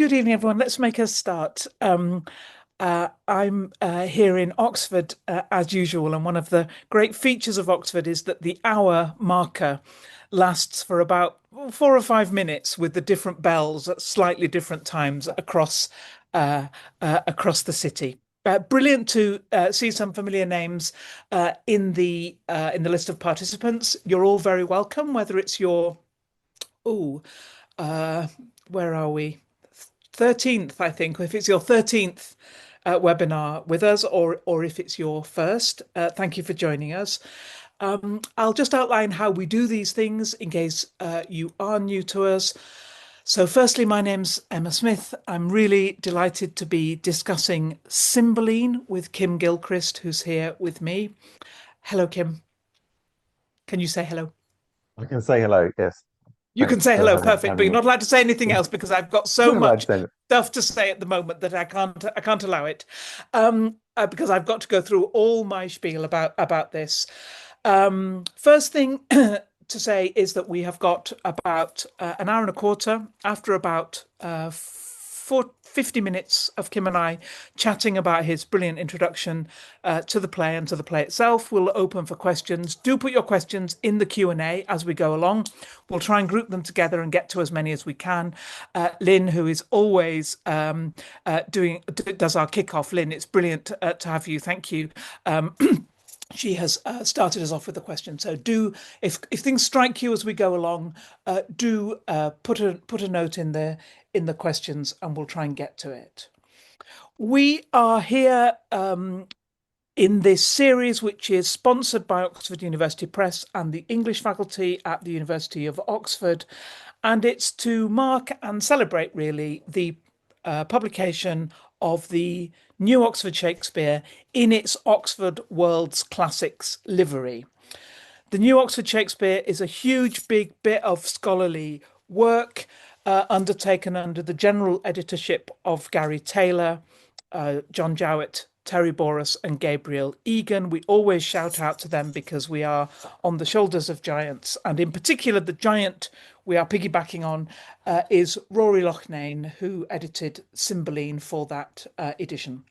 Good evening, everyone. Let's make a start. I'm here in Oxford as usual, and one of the great features of Oxford is that the hour marker lasts for about 4 or 5 minutes with the different bells at slightly different times across the city. Brilliant to see some familiar names in the list of participants. You're all very welcome, whether it's your oh, uh, where are we? 13th, I think. If it's your 13th webinar with us, or if it's your first, thank you for joining us. I'll just outline how we do these things in case you are new to us. So firstly, my name's Emma Smith. I'm really delighted to be discussing Cymbeline with Kim Gilchrist, who's here with me. Hello, Kim. Can you say hello? I can say hello. Yes. You can Thanks say for hello, having perfect, but having you're me. not allowed to say anything else because I've got so Not allowed to much say it. stuff to say at the moment that I can't allow it. Because I've got to go through all my spiel about this. First thing to say is that we have got about an hour and a quarter after about 50 minutes of Kim and I chatting about his brilliant introduction to the play and to the play itself. We'll open for questions. Do put your questions in the Q&A as we go along. We'll try and group them together and get to as many as we can. Lynn, who is always does our kickoff. Lynn, it's brilliant to have you. Thank you. She has started us off with a question. So if things strike you as we go along, do put a note in the questions, and we'll try and get to it. We are here in this series, which is sponsored by Oxford University Press and the English faculty at the University of Oxford, and it's to mark and celebrate really the publication of the New Oxford Shakespeare in its Oxford World's Classics livery. The New Oxford Shakespeare is a huge, big bit of scholarly work undertaken under the general editorship of Gary Taylor, John Jowett, Terry Boris, and Gabriel Egan. We always shout out to them because we are on the shoulders of giants. And in particular, the giant we are piggybacking on is Rory Loughnane, who edited Cymbeline for that edition.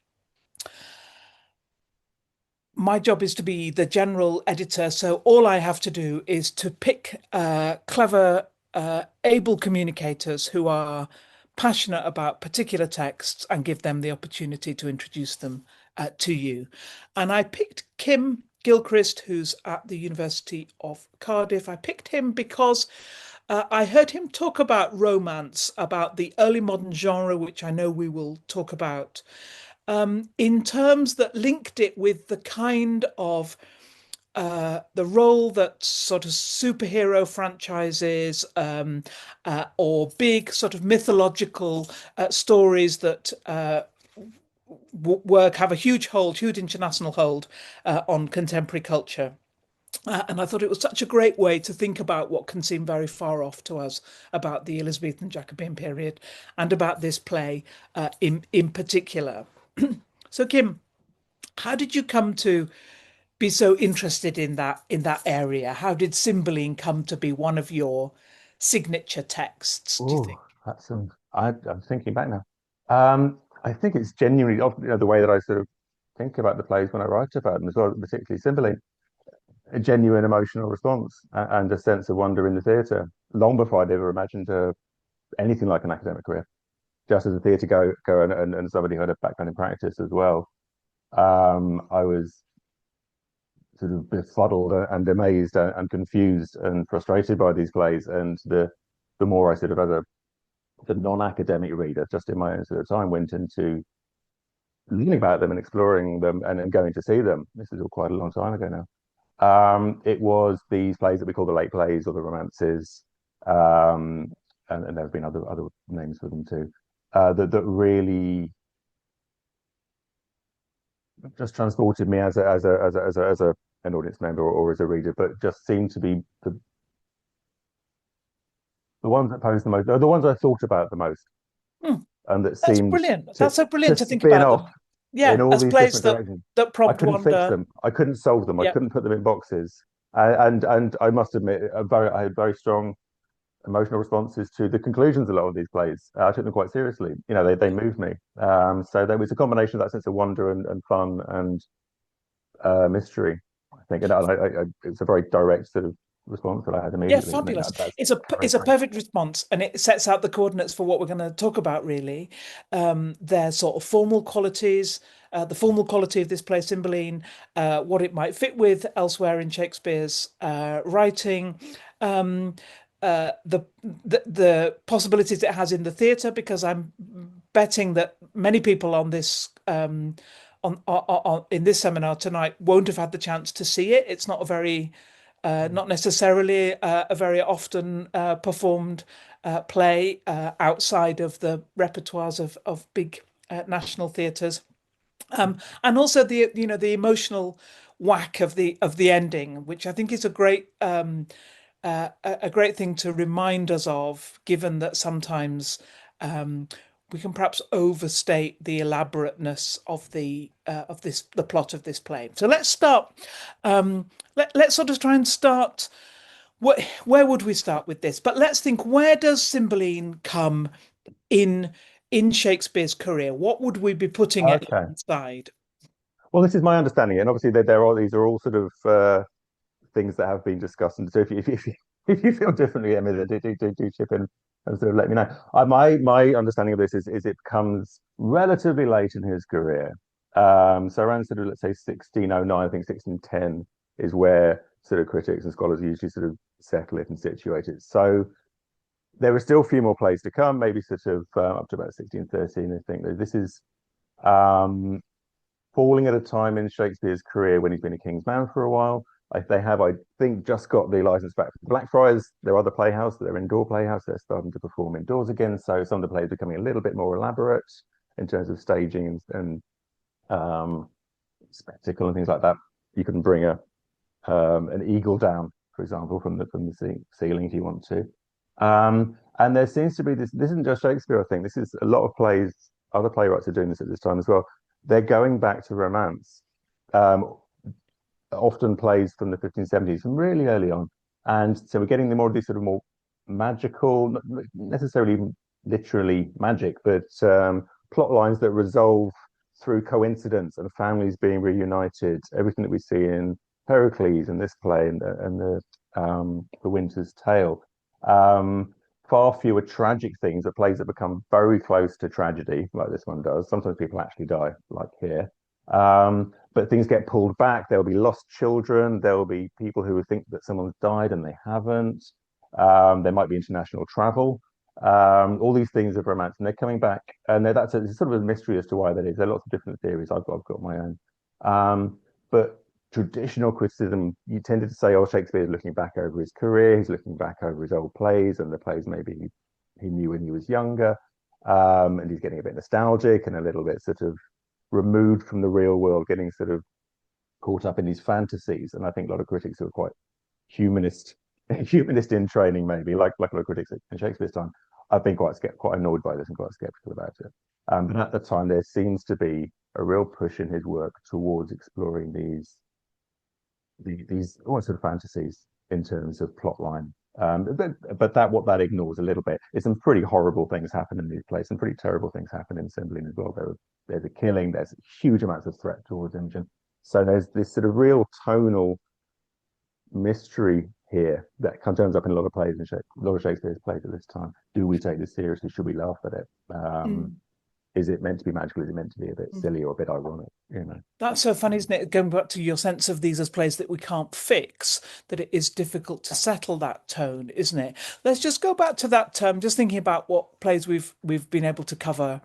My job is to be the general editor, so all I have to do is to pick clever, able communicators who are passionate about particular texts and give them the opportunity to introduce them to you. And I picked Kim Gilchrist, who's at the University of Cardiff. I picked him because I heard him talk about romance, about the early modern genre, which I know we will talk about, in terms that linked it with the kind of the role that sort of superhero franchises or big sort of mythological stories that work have a huge hold, huge international hold on contemporary culture. And I thought it was such a great way to think about what can seem very far off to us about the Elizabethan Jacobean period and about this play in particular. So, Kim, how did you come to be so interested in that area? How did Cymbeline come to be one of your signature texts, do you think? Oh, that's I'm thinking back now. I think it's genuinely the way that I sort of think about the plays when I write about them as well, particularly Cymbeline, a genuine emotional response and a sense of wonder in the theatre. Long before I'd ever imagined anything like an academic career, just as a theatre go and somebody who had a background in practice as well. I was sort of befuddled and amazed and confused and frustrated by these plays. And the more I sort of, as the non-academic reader, just in my own sort of time, went into learning about them and exploring them and going to see them. This is all quite a long time ago now. It was these plays that we call the late plays or the romances, and there have been other names for them too, that really just transported me as a an audience member or as a reader, but just seemed to be the ones that posed the most, the ones I thought about the most, Hmm, and that that's seemed brilliant. to That's so to brilliant to think spin about off them. in Yeah, all as these plays different that directions. prompt I couldn't fix wonder. them. I couldn't solve them. I Yeah. couldn't put them in boxes. And I must admit, I had very strong emotional responses to the conclusions of a lot of these plays. I took them quite seriously. They moved me. So there was a combination of that sense of wonder and fun and mystery, I think. And it's a very direct sort of response that I had Yeah, immediately. And fabulous. that's It's a perfect response, and it sets out the coordinates for what we're going to talk about, really. Their sort of formal qualities, the formal quality of this play, Cymbeline, what it might fit with elsewhere in Shakespeare's writing, um, the possibilities it has in the theatre, because I'm betting that many people on this in this seminar tonight won't have had the chance to see it. It's not a very not necessarily a very often performed play outside of the repertoires of big national theatres, and also the emotional whack of the ending, which I think is a great thing to remind us of, given that sometimes we can perhaps overstate the elaborateness of the plot of this play. So let's start. Let's sort of try and start. Where would we start with this? But let's think. Where does Cymbeline come in in Shakespeare's career? What would we be putting it okay. inside? Well, this is my understanding, and obviously these are all sort of things that have been discussed. And so if you feel differently, Emma, do chip in and sort of let me know. My understanding of this is it comes relatively late in his career. So around sort of, let's say, 1609, I think 1610 is where sort of critics and scholars usually sort of settle it and situate it. So there are still a few more plays to come, maybe sort of up to about 1613. I think this is um, falling at a time in Shakespeare's career when he's been a King's Man for a while. They have, I think, just got the license back from Blackfriars, their other playhouse, their indoor playhouse. They're starting to perform indoors again. So some of the plays are becoming a little bit more elaborate in terms of staging and spectacle and things like that. You can bring an eagle down, for example, from the ceiling if you want to. And there seems to be this. This isn't just Shakespeare, I think. This is a lot of plays. Other playwrights are doing this at this time as well. They're going back to romance, often plays from the 1570s, from really early on. And so we're getting the more of these sort of more magical, not necessarily literally magic, but plot lines that resolve through coincidence and families being reunited. Everything that we see in Pericles and this play and the Winter's Tale. Far fewer tragic things, but plays that become very close to tragedy, like this one does. Sometimes people actually die, like here. But things get pulled back. There'll be lost children. There will be people who think that someone's died and they haven't. There might be international travel. All these things of romance, and they're coming back. And that's it's sort of a mystery as to why that is. There are lots of different theories. I've got my own. But traditional criticism, you tended to say, oh, Shakespeare is looking back over his career, he's looking back over his old plays and the plays maybe he knew when he was younger, and he's getting a bit nostalgic and a little bit sort of removed from the real world, getting sort of caught up in these fantasies. And I think a lot of critics who are quite humanist, humanist in training, maybe like a lot of critics in Shakespeare's time, I've been quite annoyed by this and quite skeptical about it. But at the time, there seems to be a real push in his work towards exploring these almost sort of fantasies in terms of plot line. But what that ignores a little bit is some pretty horrible things happen in these plays, some pretty terrible things happen in Cymbeline as well. There's a killing, there's huge amounts of threat towards Imogen. So there's this sort of real tonal mystery here that turns up in a lot of plays and a lot of Shakespeare's plays at this time. Do we take this seriously? Should we laugh at it? Mm. Is it meant to be magical? Is it meant to be a bit silly or a bit ironic? That's so funny, isn't it? Going back to your sense of these as plays that we can't fix, that it is difficult to settle that tone, isn't it? Let's just go back to that term, just thinking about what plays we've been able to cover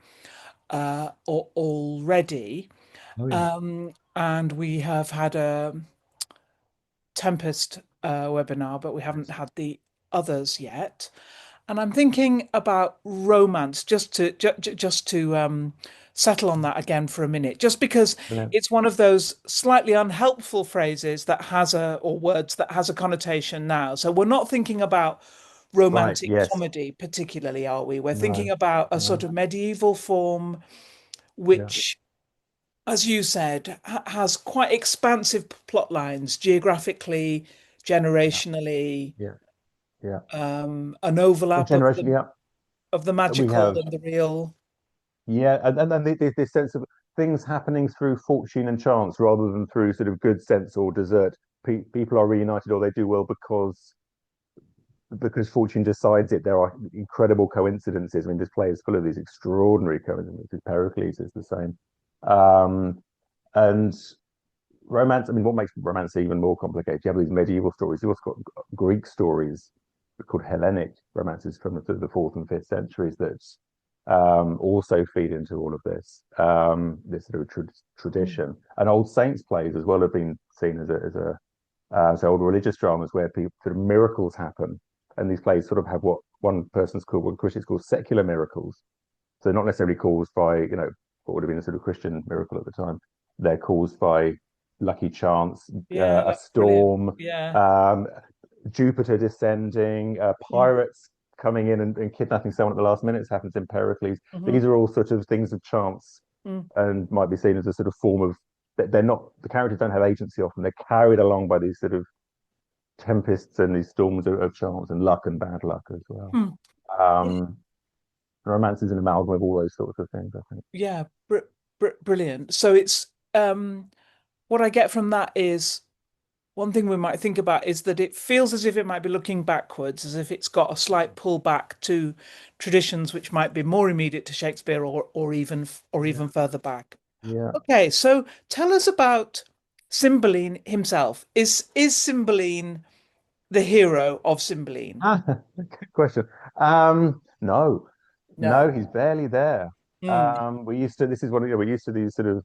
already. Oh yeah. And we have had a Tempest webinar, but we haven't Yes. had the others yet. And I'm thinking about romance, just to settle on that again for a minute, just because Brilliant. it's one of those slightly unhelpful phrases that has or words that has a connotation now. So we're not thinking about Right. romantic Yes. comedy particularly, are we? We're thinking No. about a sort No. of medieval form, Yeah. which, as you said, has quite expansive plot lines geographically, Yeah. generationally, Yeah. Yeah. An A overlap generation, yeah. of the We magical have, and the real. yeah, and then this sense of things happening through fortune and chance rather than through sort of good sense or desert. People are reunited or they do well because fortune decides it. There are incredible coincidences. I mean, this play is full of these extraordinary coincidences. Pericles is the same. And romance, I mean, what makes romance even more complicated? You have these medieval stories. You've also got Greek stories called Hellenic romances from the fourth and fifth centuries that also feed into all of this sort of tradition. And old saints plays as well have been seen as so old religious dramas where people sort of miracles happen, and these plays sort of have what critics call secular miracles. So not necessarily caused by what would have been a sort of Christian miracle at the time. They're caused by lucky chance, Yeah, a that's brilliant. storm, Yeah. um, Jupiter descending, Mm, pirates coming in and kidnapping someone at the last minute. This happens in Pericles. mhm, These are all sort of things of chance mm. and might be seen as a sort of form of they're not the characters don't have agency often. They're carried along by these sort of tempests and these storms of chance and luck and bad luck as well. Hmm. Yeah, Um, Romance is an amalgam of all those sorts of things, I think. yeah, brilliant. So it's what I get from that is one thing we might think about is that it feels as if it might be looking backwards, as if it's got a slight pullback to traditions which might be more immediate to Shakespeare or Yeah. even further back. Yeah. Okay, so tell us about Cymbeline himself. Is Cymbeline the hero of Cymbeline? Ah, good question. No, no, No. he's barely there. Mm. We used to. This is what we're used to these sort of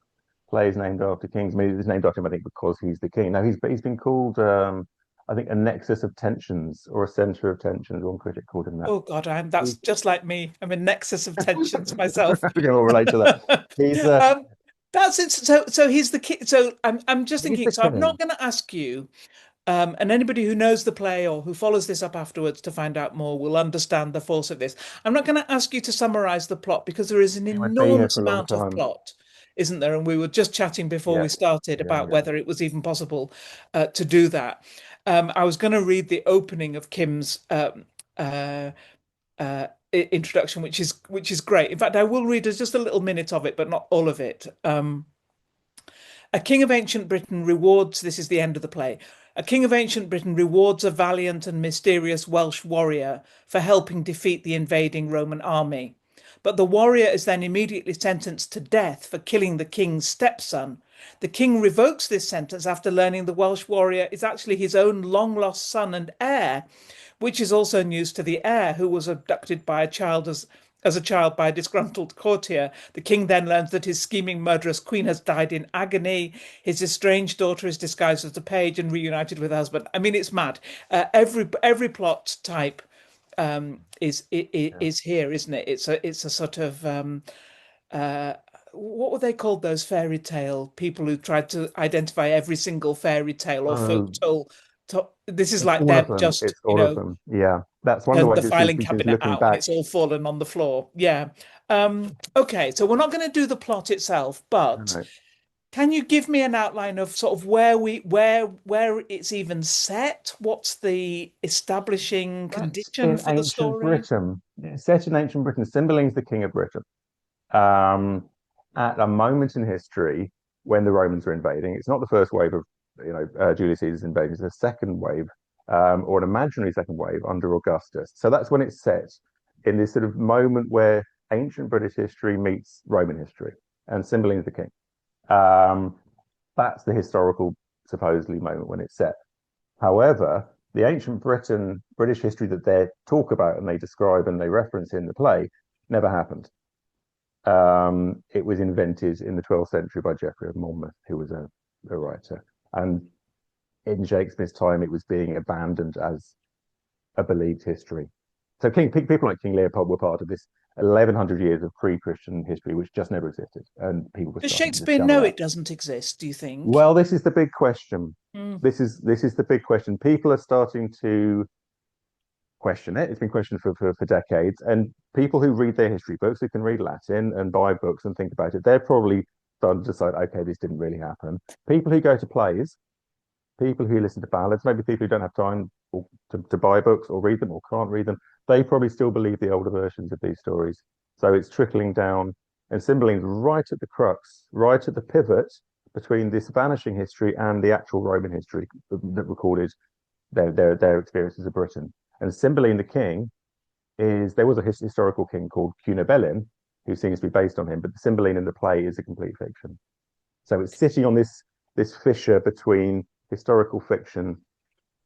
plays named after kings. I mean, it's named after him, I think, because he's the king. Now he's been called, I think, a nexus of tensions or a center of tensions. One critic called him that. Oh God, that's He's, just like me. I'm a nexus of tensions myself. we can all relate to that. He's Um, that's it. So he's the king. So I'm just he's thinking. the So I'm not king. going to ask you. And anybody who knows the play or who follows this up afterwards to find out more will understand the force of this. I'm not going to ask you to summarize the plot because there is an He would be here enormous for a long amount of time. plot, isn't there? And we were just chatting before Yeah, we started yeah, about yeah. whether it was even possible to do that. I was going to read the opening of Kim's uh, introduction, which is great. In fact, I will read just a little minute of it, but not all of it. A king of ancient Britain rewards, this is the end of the play. A king of ancient Britain rewards a valiant and mysterious Welsh warrior for helping defeat the invading Roman army. But the warrior is then immediately sentenced to death for killing the king's stepson. The king revokes this sentence after learning the Welsh warrior is actually his own long lost son and heir, which is also news to the heir, who was abducted by a child as a child by a disgruntled courtier. The king then learns that his scheming murderous queen has died in agony. His estranged daughter is disguised as a page and reunited with her husband. I mean, it's mad. Every plot type Yeah. is here, isn't it? It's a sort of uh, what were they called? Those fairy tale people who tried to identify every single fairy tale or folk Oh, tale. This is it's like all them of them. just, It's all of them. Yeah, that's one of the turned the ways it filing features cabinet looking out and back. it's all fallen on the floor. Yeah. Okay, so we're not going to do the plot itself, but Right. can you give me an outline of sort of where it's even set? What's the establishing That's condition in for the ancient story? Britain. It's set in ancient Britain. Cymbeline's the king of Britain. Um, at a moment in history when the Romans are invading, it's not the first wave of Julius Caesar's invasion. It's a second wave, or an imaginary second wave under Augustus. So that's when it's set in this sort of moment where ancient British history meets Roman history, and Cymbeline's the king. Um, that's the historical, supposedly, moment when it's set. However, the ancient British history that they talk about and they describe and they reference in the play never happened. It was invented in the 12th century by Geoffrey of Monmouth, who was a writer. And in Shakespeare's time, it was being abandoned as a believed history. So people like King Leopold were part of this 1100 years of pre-Christian history, which just never existed. And people were Does starting to Shakespeare discover know that. it doesn't exist, do you think? Well, this is the big question. Mm. This is the big question. People are starting to question it. It's been questioned for decades. And people who read their history books, who can read Latin and buy books and think about it, they're probably starting to decide, okay, this didn't really happen. People who go to plays, people who listen to ballads, maybe people who don't have time to buy books or read them or can't read them, they probably still believe the older versions of these stories. So it's trickling down, and Cymbeline's right at the crux, right at the pivot between this vanishing history and the actual Roman history that recorded their experiences of Britain. And Cymbeline the king is there was a historical king called Cunobelin who seems to be based on him, but the Cymbeline in the play is a complete fiction. So it's sitting on this fissure between historical fiction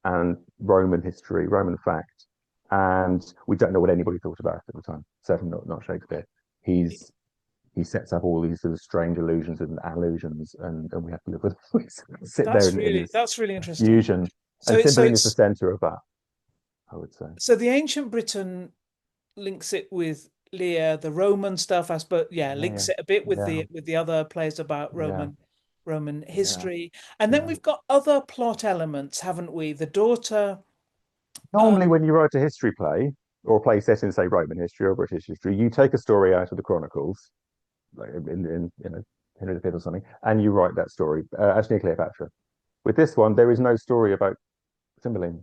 and Roman history, Roman fact, and we don't know what anybody thought about it at the time. Certainly not Shakespeare. He sets up all these sort of strange illusions and allusions, and we have to live with we sit there in this that's really interesting. fusion. And So Cymbeline is the it's center of that, I would say. so the ancient Britain links it with Lear, the Roman stuff, I suppose. Yeah, Yeah, links it a bit yeah, with the other plays about yeah, Roman yeah, history, and then yeah. we've got other plot elements, haven't we? The daughter. Normally, when you write a history play or a play set in, say, Roman history or British history, you take a story out of the Chronicles, like in Henry V or something, and you write that story. Antony and Cleopatra. With this one, there is no story about Cymbeline.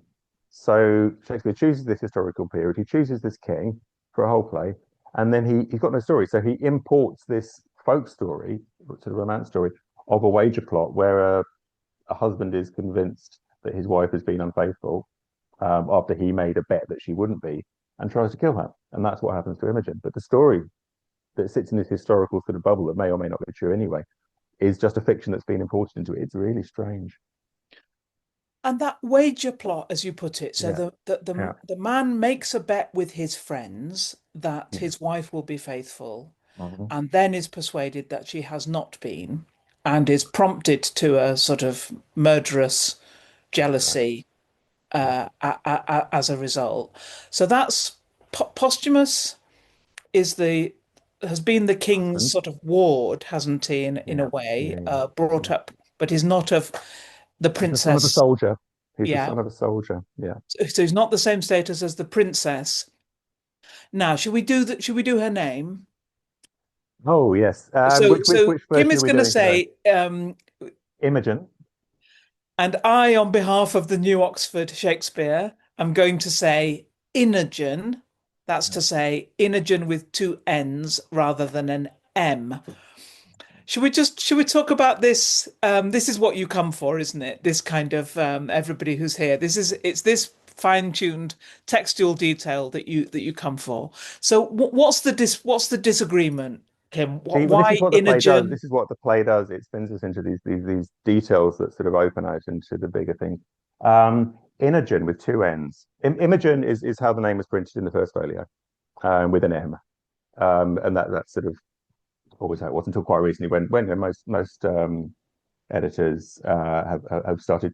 So Shakespeare chooses this historical period. He chooses this king for a whole play, and then he's got no story. So he imports this folk story, sort of romance story, of a wager plot where a husband is convinced that his wife has been unfaithful after he made a bet that she wouldn't be, and tries to kill her. And that's what happens to Imogen. But the story that sits in this historical sort of bubble that may or may not be true anyway is just a fiction that's been imported into it. It's really strange. And that wager plot, as you put it, so Yeah, yeah, the man makes a bet with his friends that yeah. his wife will be faithful, Mhm. and then is persuaded that she has not been, and is prompted to a sort of murderous Correct. jealousy Yeah. as a result. So that's posthumous is the has been the king's Husband. sort of ward, hasn't he, in a Yeah, way, yeah, yeah, brought yeah. up, but he's not of the He's the son of a princess. soldier. He's the Yeah. son of a soldier. Yeah. So he's not the same status as the princess. Now, should we do that? Should we do her name? Oh yes. So, Which Kim version are is we going to doing today? say, Imogen. and I, on behalf of the New Oxford Shakespeare, am going to say Inogen. That's Yeah. to say Inogen with two N's rather than an M. Should we talk about this? This is what you come for, isn't it? This kind of everybody who's here. It's this fine-tuned textual detail that you come for. So what's the disagreement, Kim? See, well, this is Why what the play does. Inogen? This is what the play does. It spins us into these details that sort of open out into the bigger thing. Imogen with two N's. Imogen is how the name was printed in the first folio, with an M. And that's sort of always how it was until quite recently when most editors have started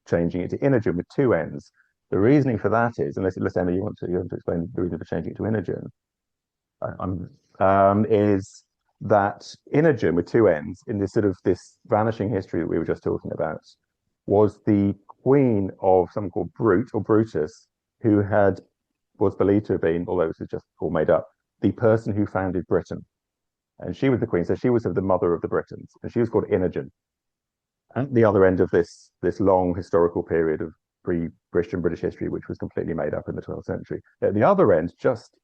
changing it to Imogen with two N's. The reasoning for that is, unless Emma, you want to explain the reason for changing it to Imogen, is that Imogen with two N's in this sort of this vanishing history that we were just talking about was the queen of someone called Brute or Brutus, who was believed to have been, although this is just all made up, the person who founded Britain. And she was the queen, so she was the mother of the Britons, and she was called Imogen. At the other end of this long historical period of pre-Christian British history, which was completely made up in the 12th century. At the other end, just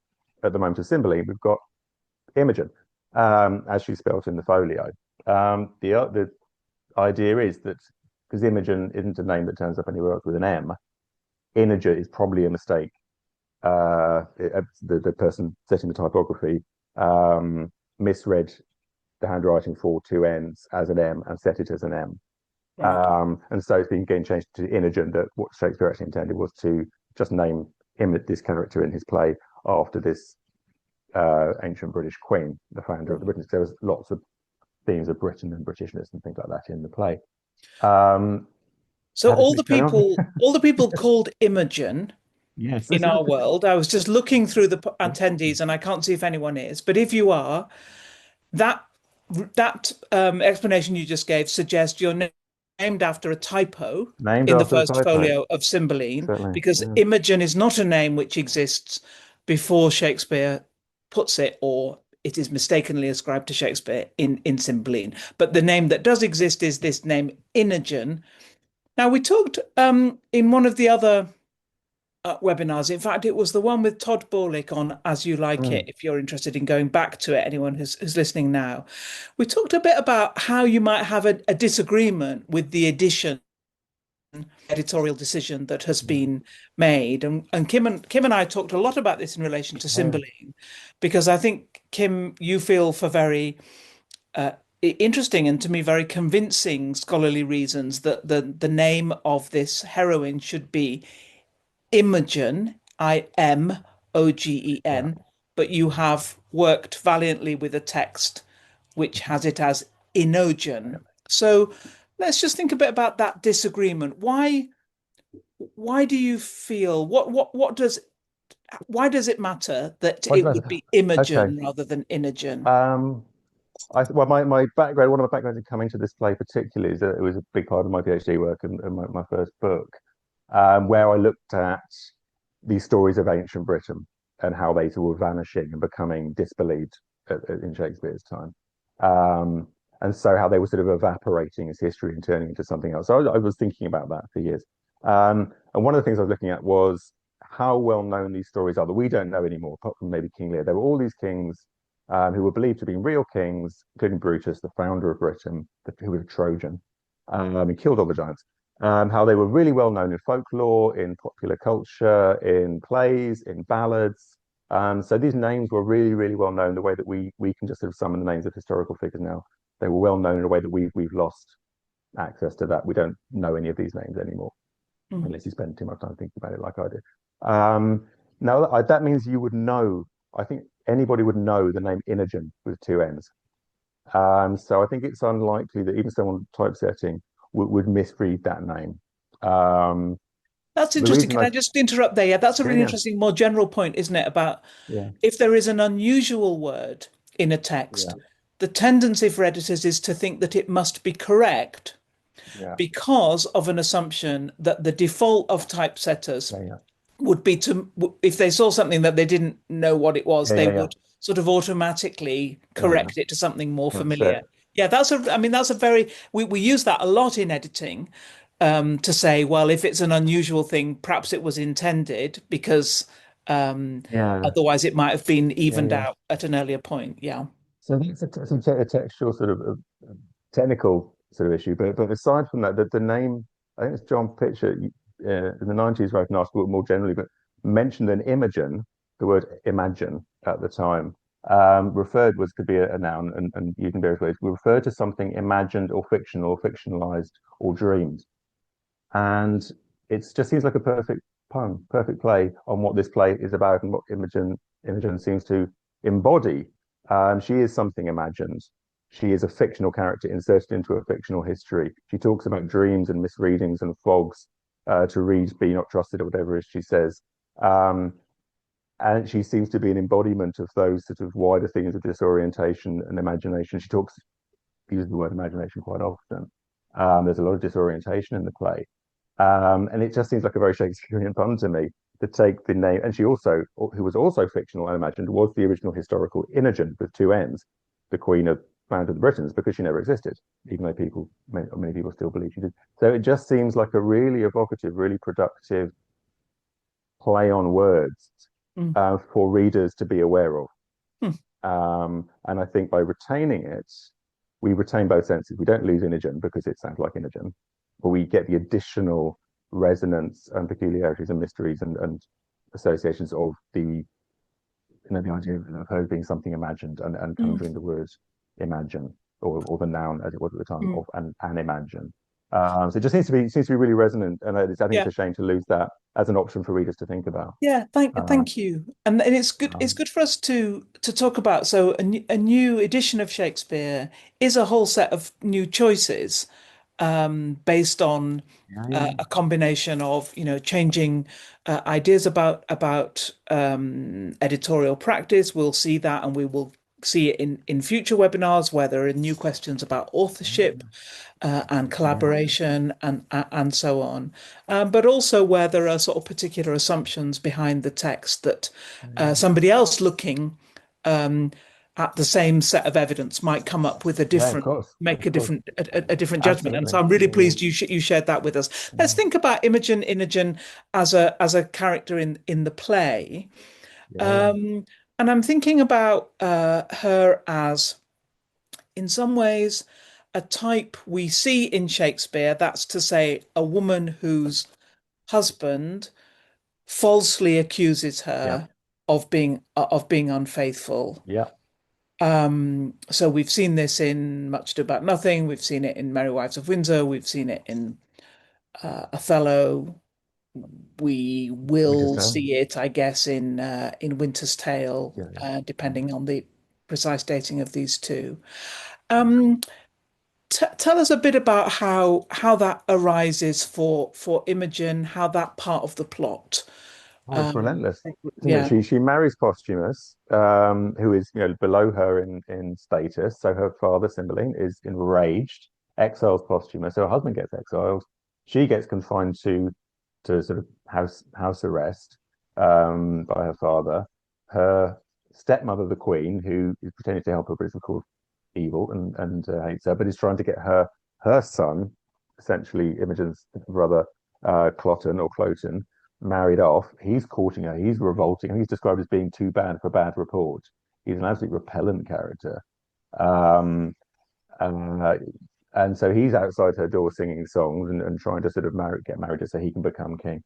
at the moment of Cymbeline, we've got Imigen, as she's spelt in the folio. The idea is that because Imigen isn't a name that turns up anywhere else with an M, Integer is probably a mistake. The person setting the typography misread the handwriting for two N's as an M and set it as an M. Right. And so it's been getting changed to Imogen. That what Shakespeare actually intended was to just name him this character in his play after this ancient British queen, the founder of the Britons. There was lots of themes of Britain and Britishness and things like that in the play. So How did we carry on? all the people called Imogen Yes. in our world. I was just looking through the attendees, and I can't see if anyone is. But if you are, that explanation you just gave suggests you're named after a typo Named in the after a first typo. folio of Cymbeline, Certainly. because Yeah. Imogen is not a name which exists before Shakespeare puts it, or it is mistakenly ascribed to Shakespeare in Cymbeline. But the name that does exist is this name Inogen, Now, we talked in one of the other webinars. In fact, it was the one with Todd Borlick on As You Like It, Mm, if you're interested in going back to it, anyone who's listening now. We talked a bit about how you might have a disagreement with the edition editorial decision that has yeah, been made. And Kim and I talked a lot about this in relation to yeah, Cymbeline, because I think, Kim, you feel for very uh, interesting and to me very convincing scholarly reasons that the name of this heroine should be Imogen, yeah, Imogen, but you have worked valiantly with a text which has it as yeah. Inogen. So let's just think a bit about that disagreement. Why do you feel what does why does it matter that Why it does it would matter? be Okay. Imogen rather than Inogen? Um, well, my background, one of my backgrounds in coming to this play particularly is that it was a big part of my PhD work and my first book, where I looked at these stories of ancient Britain and how they were vanishing and becoming disbelieved in Shakespeare's time. Um, and so how they were sort of evaporating as history and turning into something else. So I was thinking about that for years. And one of the things I was looking at was how well known these stories are that we don't know anymore, apart from maybe King Lear. There were all these kings who were believed to be real kings, including Brutus, the founder of Britain, who was a Trojan. He killed all the giants. How they were really well known in folklore, in popular culture, in plays, in ballads. So these names were really, really well known. The way that we can just sort of summon the names of historical figures now, they were well known in a way that we've lost access to that. We don't know any of these names anymore, Mm. unless you spend too much time thinking about it, like I did. Now that means you would know. I think anybody would know the name Inogen with two N's. So I think it's unlikely that even someone typesetting would misread that name. Um, That's the interesting. reason Can I, I just interrupt there? Yeah, that's a yeah, really yeah, interesting, more general point, isn't it? About yeah, if there is an unusual word in a yeah, text, the tendency for editors is to think that it must be correct yeah, because of an assumption that the default of typesetters yeah, would be to, if they saw something that they didn't know what it was, yeah, they yeah, yeah, would sort of automatically yeah. correct it to something more That's familiar. it. Yeah, I mean, that's a very, we use that a lot in editing, to say, well, if it's an unusual thing, perhaps it was intended because Yeah, otherwise it might have been yeah, evened yeah. out at an earlier point. Yeah. So that's a textual sort of technical sort of issue. But aside from that, the name, I think it's John Pitcher in the 90s wrote an article more generally, but mentioned an Imogen, the word imagine at the time, referred was could be a noun and used in various ways. We refer to something imagined or fictional or fictionalized or dreamed. And it just seems like a perfect poem, perfect play on what this play is about and what Imogen seems to embody. She is something imagined. She is a fictional character inserted into a fictional history. She talks about dreams and misreadings and fogs to read, be not trusted, or whatever it is she says. Um, and she seems to be an embodiment of those sort of wider themes of disorientation and imagination. She uses the word imagination quite often. There's a lot of disorientation in the play. And it just seems like a very Shakespearean pun to me to take the name. And she also, who was also fictional, I imagined, was the original historical Imogen with two N's, the Queen of Founder of the Britons, because she never existed, even though many people still believe she did. So it just seems like a really evocative, really productive play on words Mm. for readers to be aware of. Hmm. And I think by retaining it, we retain both senses. We don't lose Imogen because it sounds like Imogen, but we get the additional resonance and peculiarities and mysteries and associations of the idea of her being something imagined and Mm. conjuring the word imagine or the noun as it was at the time Mm. of an imagine. So it just seems to be really resonant, and I think it's Yeah. a shame to lose that as an option for readers to think about. Yeah, Uh, thank you. And it's good um, for us to talk about. So a new edition of Shakespeare is a whole set of new choices, based on yeah, yeah, a combination of, changing ideas about editorial practice. We'll see that, and we will see it in future webinars where there are new questions about authorship and yeah, collaboration and so on, but also where there are sort of particular assumptions behind the text that yeah, somebody else looking at the same set of evidence might come up with a Yeah, of different, course, make of a course, different judgment. And so absolutely. I'm really Yeah, yeah, pleased you shared that with us. Let's yeah, think about Imogen as a character in the play. yeah, yeah, Um, and I'm thinking about her as, in some ways, a type we see in Shakespeare. That's to say, a woman whose husband falsely accuses yeah, her of being unfaithful. yeah. So we've seen this in Much Ado About Nothing. We've seen it in Merry Wives of Windsor. We've seen it in Othello. We Winter's will Tale. see it, I guess, in Winter's Tale, Yeah, yeah. depending on the precise dating of these two. Um, Tell us a bit about how that arises for Imogen, how that part of the plot. Oh, it's Um, relentless, isn't it? yeah, She marries Posthumus, who is below her in status. So her father, Cymbeline, is enraged, exiles Posthumus. So her husband gets exiled. She gets confined to sort of house arrest by her father. Her stepmother, the Queen, who is pretending to help her, but is of course evil and hates her, but is trying to get her son, essentially Imogen's brother, Cloten or Cloten, married off. He's courting her. He's revolting. He's described as being too bad for bad report. He's an absolutely repellent character. Um, uh, and so he's outside her door singing songs and trying to sort of get married to so he can become king.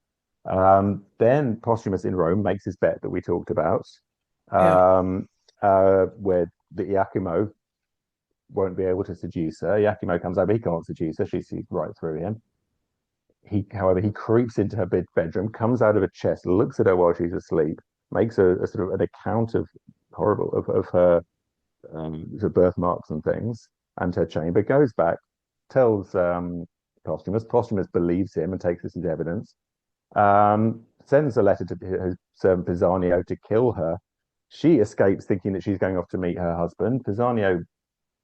Then Posthumus in Rome makes his bet that we talked about, yeah, um, where the Iachimo won't be able to seduce her. Iachimo comes over, he can't seduce her. She sees right through him. However, he creeps into her bedroom, comes out of a chest, looks at her while she's asleep, makes a sort of an account of horrible of her sort of birthmarks and things, and her chamber. Goes back, tells Posthumus. Posthumus believes him and takes this as evidence. Sends a letter to his servant Pisanio to kill her. She escapes, thinking that she's going off to meet her husband. Pisanio,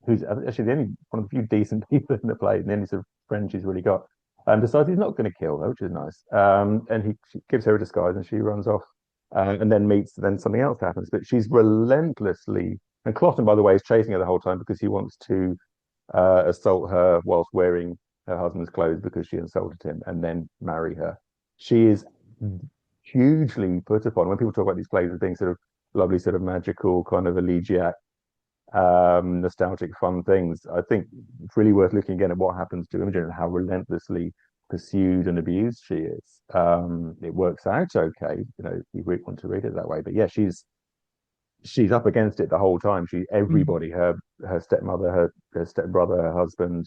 who's actually the only one of the few decent people in the play, and the only sort of friend she's really got, decides he's not going to kill her, which is nice. And she gives her a disguise, and she runs off, and then meets. Then something else happens, but she's relentlessly. And Cloten, by the way, is chasing her the whole time because he wants to assault her whilst wearing her husband's clothes because she insulted him, and then marry her. She is hugely put upon. When people talk about these plays as being sort of lovely, sort of magical, kind of elegiac nostalgic, fun things. I think it's really worth looking again at what happens to Imogen and how relentlessly pursued and abused she is. It works out okay, if you want to read it that way. But yeah, she's up against it the whole time. mm, Everybody, her stepmother, her stepbrother, her husband,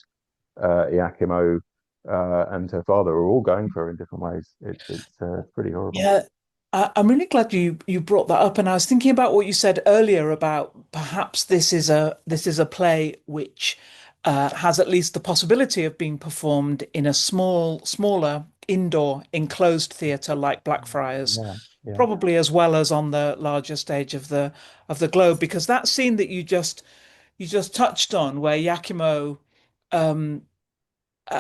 Iachimo, and her father are all going for her in different ways. It's pretty horrible. yeah. I'm really glad you brought that up, and I was thinking about what you said earlier about perhaps this is a play which has at least the possibility of being performed in a smaller indoor enclosed theatre like Blackfriars, Yeah, yeah, probably as well as on the larger stage of the globe, because that scene that you just touched on, where Iachimo, um,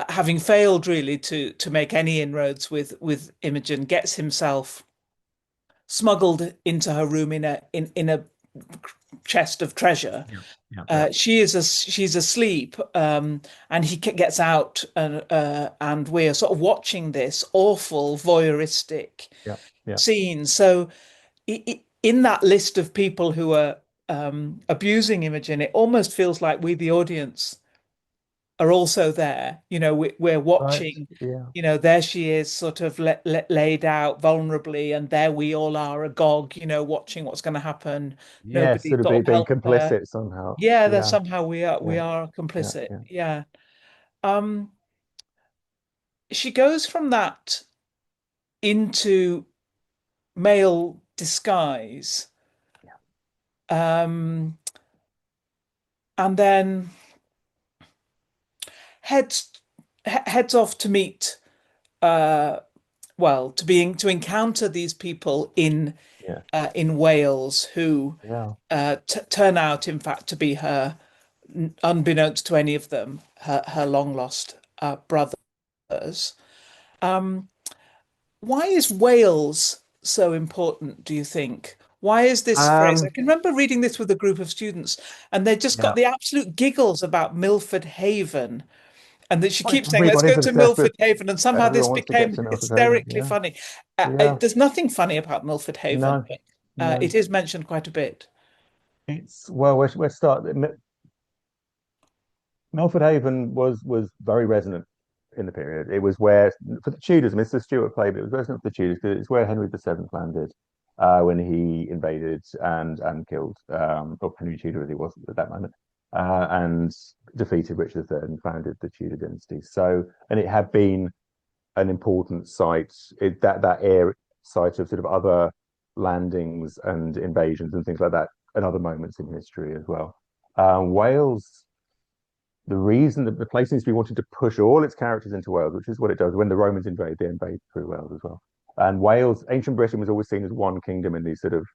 having failed really to make any inroads with Imogen, gets himself smuggled into her room in a chest of treasure. yeah, yeah, yeah, She's asleep, and he gets out, and we're sort of watching this awful voyeuristic yeah, yeah. scene. So in that list of people who are abusing Imogen, it almost feels like we, the audience, are also there. We're Right. watching, Yeah. there she is sort of laid out vulnerably, and there we all are agog, watching what's going to happen. Yeah, Nobody sort of sort of being helped her. complicit somehow. Yeah, that Yeah, somehow we yeah, are yeah, complicit. yeah, Yeah. Um, she goes from that into male disguise, um, and then heads heads off to meet uh well, to encounter these people yeah, in Wales who yeah. t turn out, in fact, to be her, unbeknownst to any of them, her long lost brothers. Um, why is Wales so important, do you think? Why is this phrase? I Um, can remember reading this with a group of students, and they just got yeah. the absolute giggles about Milford Haven, and that she Well, keeps saying, "Let's go everybody's to obsessed with Milford Haven," and somehow this everyone wants to get became to Milford Haven. hysterically Yeah. funny. Yeah. There's nothing funny about Milford Haven, No. but No. it is mentioned quite a bit. It's well, we're starting. Milford Haven was very resonant in the period. It was where for the Tudors, Mr. Stuart play, but it was resonant for the Tudors because it's where Henry VII landed when he invaded and killed or Henry Tudor as he was at that moment, and defeated Richard III and founded the Tudor dynasty. So, and it had been an important site, that air site of sort of other landings and invasions and things like that, and other moments in history as well. Wales, the reason that the place seems to be wanting to push all its characters into Wales, which is what it does when the Romans invade, they invade through Wales as well. And Wales, ancient Britain was always seen as one kingdom in these sort of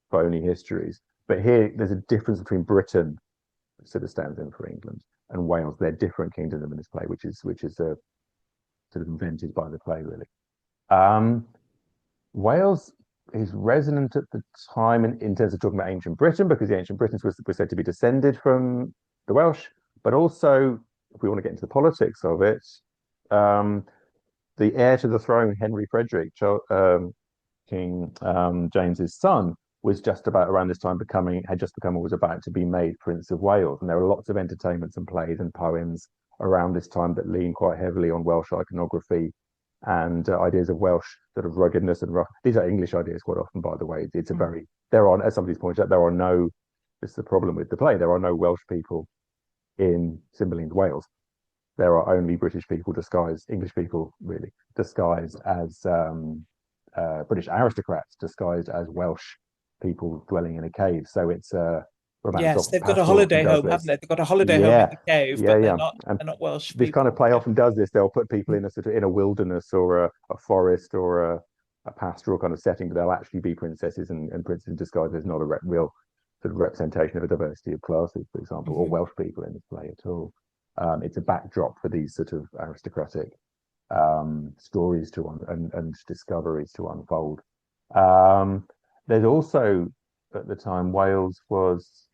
phony histories. But here, there's a difference between Britain, which sort of stands in for England, and Wales. They're different kingdom in this play, which is sort of invented by the play, really. Um, Wales is resonant at the time in terms of talking about ancient Britain, because the ancient Britons were said to be descended from the Welsh, but also, if we want to get into the politics of it, um, the heir to the throne, Henry Frederick, King James's son, was just about around this time had just become or was about to be made Prince of Wales. And there were lots of entertainments and plays and poems around this time that lean quite heavily on Welsh iconography and ideas of Welsh sort of ruggedness and rough. These are English ideas quite often, by the way. It's a Mm. very, there are, as somebody's pointed out, there are no, this is the problem with the play, there are no Welsh people in Cymbeline's Wales. There are only British people disguised, English people really, disguised as British aristocrats, disguised as Welsh people dwelling in a cave. So it's romance Yes, often, they've got a pastoral often holiday does home, haven't this. they? They've got a holiday home in Yeah, the cave, yeah, but yeah. And they're not Welsh this kind of people. play Yeah. often does this. They'll put people Mm. in a sort of in a wilderness or a forest or a pastoral kind of setting, but they'll actually be princesses and princes in disguise. There's not a real sort of representation of a diversity of classes, for example, or Mhm. Welsh people in this play at all. It's a backdrop for these sort of aristocratic stories and discoveries to unfold. Um, there's also at the time Wales was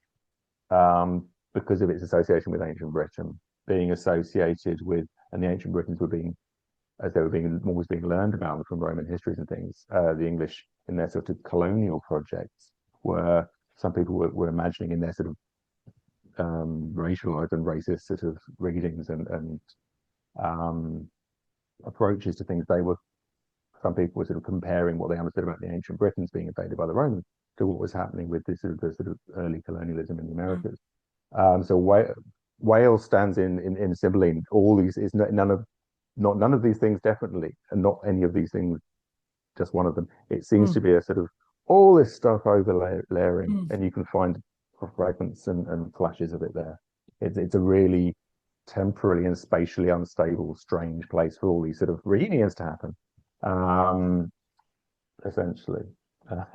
because of its association with ancient Britain, being associated with, and the ancient Britons were being, as they were being always being learned about from Roman histories and things, the English in their sort of colonial projects were some people were imagining in their sort of racialized and racist sort of readings and um, approaches to things. Some people were sort of comparing what they understood about the ancient Britons being invaded by the Romans to what was happening with this the sort of early colonialism in the Mm. Americas. So Wales stands in Cymbeline. All these is none of not none of these things definitely, and not any of these things. Just one of them. It seems Mm. to be a sort of all this stuff overlaying, Mm. and you can find fragments and flashes of it there. It's a really temporally and spatially unstable, strange place for all these sort of reunions to happen. Um, essentially,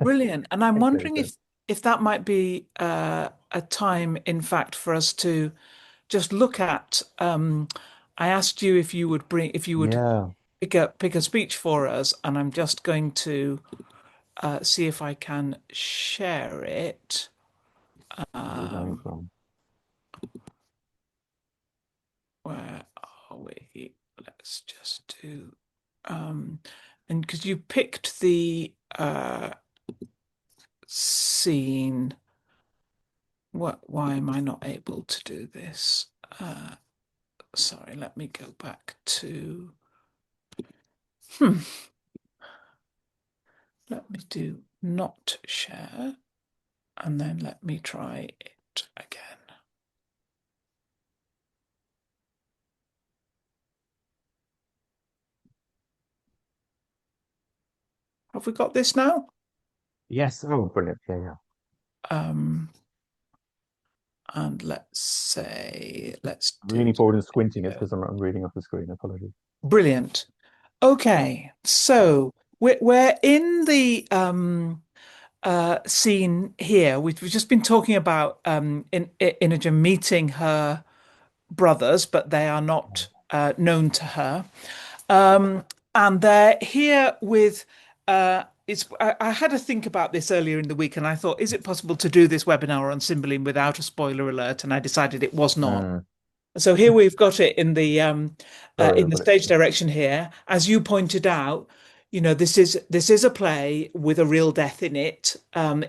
Brilliant. And I'm makes no wondering sense. if that might be a time, in fact, for us to just look at. I asked you if you would Yeah, pick a speech for us, and I'm just going to see if I can share it. where are we going Um, from? where are we? Let's just do and because you picked the scene. Why am I not able to do this? Sorry, let me go back to hmm, let me do not share and then let me try it again. Have we got this now? Yes. Oh, brilliant. Yeah, yeah. Um, and let's do Really bored and squinting. It's video. because I'm reading off the screen. Apologies. Brilliant. Okay, so we're in the scene here. We've just been talking about Imogen meeting her brothers, but they are not known to her. And they're here with I had to think about this earlier in the week, and I thought, is it possible to do this webinar on Cymbeline without a spoiler alert? And I decided it was not. Mm. So here we've got it Sorry, in I've the got it. stage direction here. As you pointed out, this is a play with a real death in it.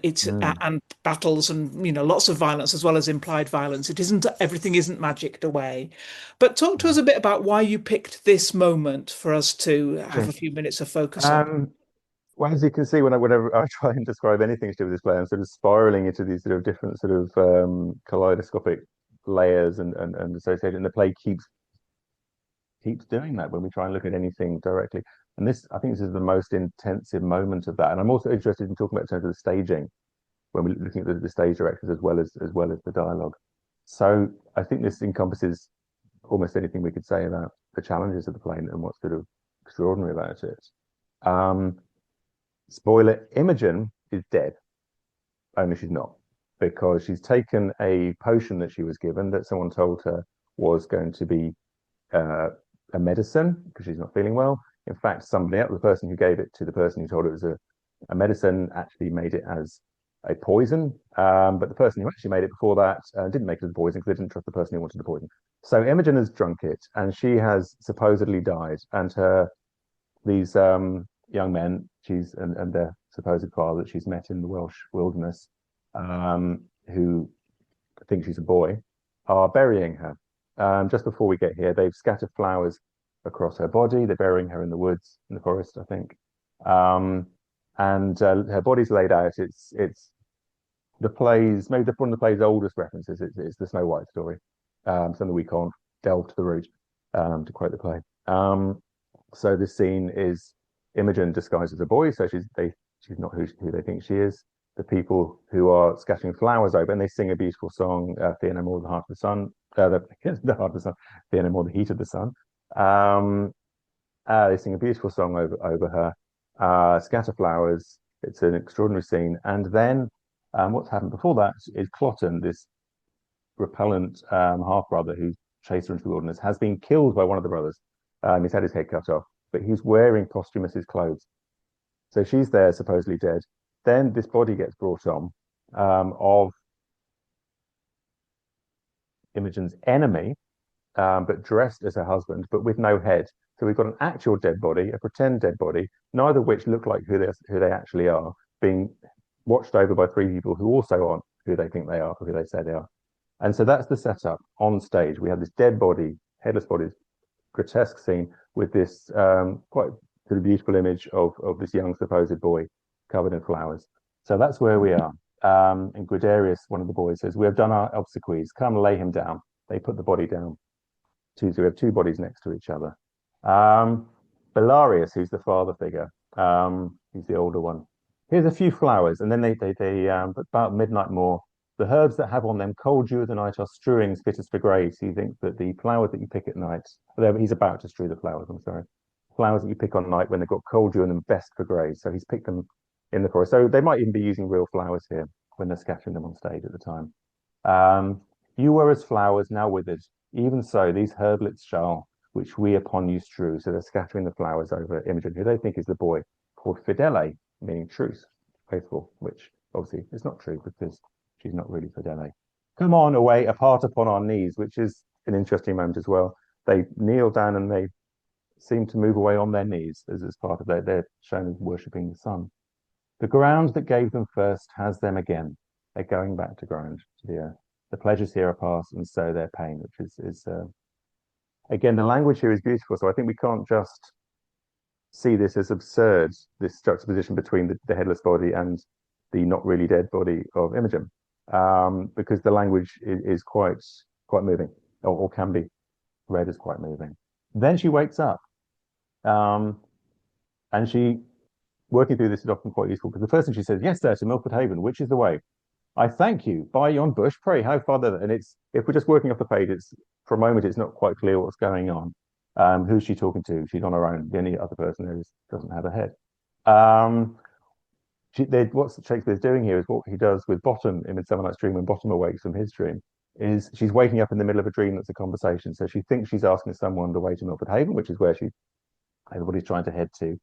It's Mm. and battles and lots of violence as well as implied violence. It isn't everything isn't magicked away. But talk to us a bit about why you picked this moment for us to have Yeah. a few minutes of focus on. Um, well, as you can see, whenever I try and describe anything to do with this play, I'm sort of spiraling into these sort of different sort of kaleidoscopic layers and associated. And the play keeps doing that when we try and look at anything directly. And this, I think, this is the most intensive moment of that. And I'm also interested in talking about in terms of the staging when we're looking at the stage directors as well as the dialogue. So I think this encompasses almost anything we could say about the challenges of the play and what's sort of extraordinary about it. Um, Spoiler: Imogen is dead, only she's not, because she's taken a potion that she was given that someone told her was going to be uh, a medicine because she's not feeling well. In fact, somebody else, the person who gave it to the person who told her it was a medicine, actually made it as a poison. But the person who actually made it before that didn't make it as a poison because they didn't trust the person who wanted the poison. So Imogen has drunk it, and she has supposedly died. And these young men, and their supposed father that she's met in the Welsh wilderness, who think she's a boy, are burying her. Just before we get here, they've scattered flowers across her body. They're burying her in the woods, in the forest, I think. And her body's laid out. It's the play's maybe one of the play's oldest references. It's the Snow White story. Something we can't delve to the root, to quote the play. So this scene is Imogen disguised as a boy, so she's not who they think she is. The people who are scattering flowers over, and they sing a beautiful song, "Fear no more the heart of the sun," the heart of the sun, "Fear no more the heat of the sun." Um, they sing a beautiful song over her, scatter flowers. It's an extraordinary scene, and then what's happened before that is Cloten, this repellent half brother who chased her into the wilderness, has been killed by one of the brothers. He's had his head cut off, but he's wearing Posthumous's clothes. So she's there, supposedly dead. Then this body gets brought on of Imogen's enemy, but dressed as her husband, but with no head. So we've got an actual dead body, a pretend dead body, neither of which look like who they actually are, being watched over by three people who also aren't who they think they are, or who they say they are. And so that's the setup on stage. We have this dead body, headless body, grotesque scene with this quite sort of beautiful image of this young supposed boy covered in flowers. So that's where we are. And Guiderius, one of the boys, says, "We have done our obsequies. Come, lay him down." They put the body down. So we have two bodies next to each other. Belarius, who's the father figure, he's the older one. Here's a few flowers, and then they about midnight more. The herbs that have on them cold dew of the night are strewings fittest for graves. He thinks that the flowers that you pick at night, he's about to strew the flowers, I'm sorry. Flowers that you pick on night when they've got cold dew in them, best for graves. So he's picked them in the forest. So they might even be using real flowers here when they're scattering them on stage at the time. You were as flowers now withered. Even so, these herblets shall, which we upon you strew. So they're scattering the flowers over Imogen, who they think is the boy, called Fidele, meaning truth, faithful, which obviously is not true because she's not really Fidele. Come on away, apart upon our knees, which is an interesting moment as well. They kneel down and they seem to move away on their knees as part of they're shown as worshipping the sun. The ground that gave them first has them again. They're going back to ground, to the earth. The pleasures here are past, and so their pain, which is again, the language here is beautiful. So I think we can't just see this as absurd, this juxtaposition between the headless body and the not really dead body of Imogen, because the language is quite moving, or can be read as quite moving. Then she wakes up, and she working through this is often quite useful because the first thing she says, "Yes, sir, to Milford Haven, which is the way." "I thank you. By yon bush, pray, how far thither?" And it's if we're just working off the page, it's for a moment it's not quite clear what's going on. Who's she talking to? She's on her own. The only other person there doesn't have a head. What Shakespeare's doing here is what he does with Bottom in Midsummer Night's Dream when Bottom awakes from his dream. Is she's waking up in the middle of a dream that's a conversation. So she thinks she's asking someone the way to Milford Haven, which is where everybody's trying to head to.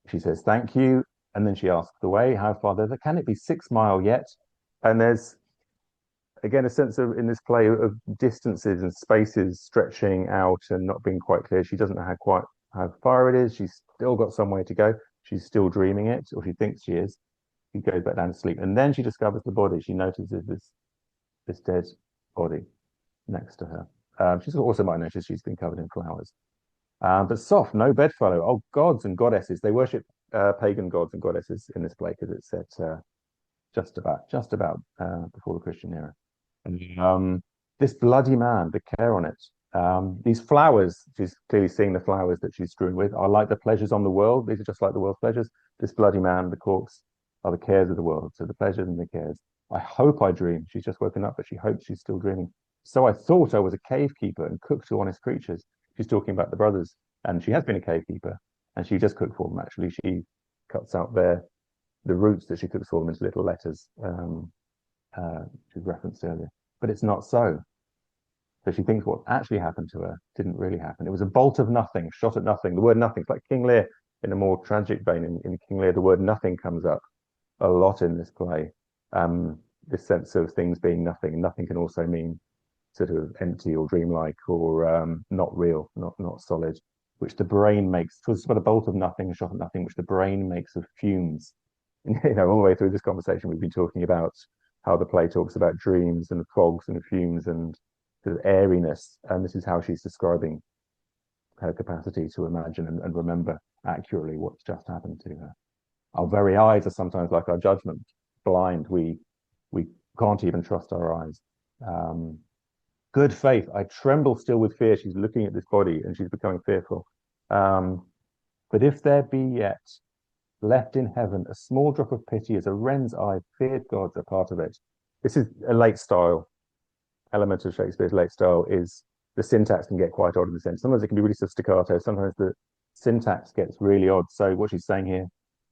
She says, thank you. And then she asks the way, how far? Can it be 6 mile yet? And there's, again, a sense of, in this play, of distances and spaces stretching out and not being quite clear. She doesn't know how far it is. She's still got some way to go. She's still dreaming it, or she thinks she is. She goes back down to sleep. And then she discovers the body. She notices this dead body next to her. She's also might notice she's been covered in flowers. But soft, no bedfellow. Oh, gods and goddesses. They worship pagan gods and goddesses in this play because it's set just about before the Christian era. And this bloody man, the care on it. These flowers, she's clearly seeing the flowers that she's strewn with, are like the pleasures on the world. These are just like the world's pleasures. This bloody man, the corpse, are the cares of the world. So the pleasures and the cares. I hope I dream. She's just woken up, but she hopes she's still dreaming. So I thought I was a cave keeper and cooked to honest creatures. She's talking about the brothers, and she has been a cave keeper, and she just cooked for them. Actually, she cuts out the roots that she cooks for them into little letters, which was referenced earlier. But it's not so. So she thinks what actually happened to her didn't really happen. It was a bolt of nothing, shot at nothing. The word nothing, it's like King Lear in a more tragic vein. In King Lear, the word nothing comes up a lot in this play. This sense of things being nothing. Nothing can also mean sort of empty or dreamlike or not real, not solid, which the brain makes. So it's about a bolt of nothing, a shot at nothing, which the brain makes of fumes. And, all the way through this conversation, we've been talking about how the play talks about dreams and fogs and fumes and sort of airiness. And this is how she's describing her capacity to imagine and remember accurately what's just happened to her. Our very eyes are sometimes like our judgment, blind. We can't even trust our eyes. Good faith. I tremble still with fear. She's looking at this body and she's becoming fearful. But if there be yet left in heaven a small drop of pity as a wren's eye, feared gods are part of it. This is a late style element of Shakespeare's late style. Is the syntax can get quite odd in the sense. Sometimes it can be really sort of staccato. Sometimes the syntax gets really odd. So what she's saying here,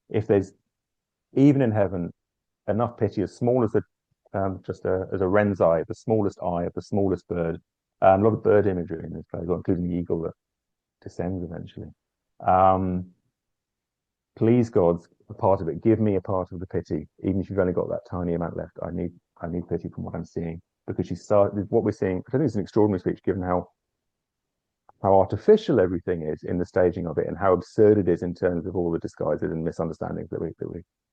if there's even in heaven enough pity as small as as a wren's eye, the smallest eye of the smallest bird. A lot of bird imagery in this play, including the eagle that descends eventually. Please, gods, a part of it. Give me a part of the pity, even if you've only got that tiny amount left. I need pity from what I'm seeing, because she started what we're seeing. I think it's an extraordinary speech, given how artificial everything is in the staging of it, and how absurd it is in terms of all the disguises and misunderstandings that we're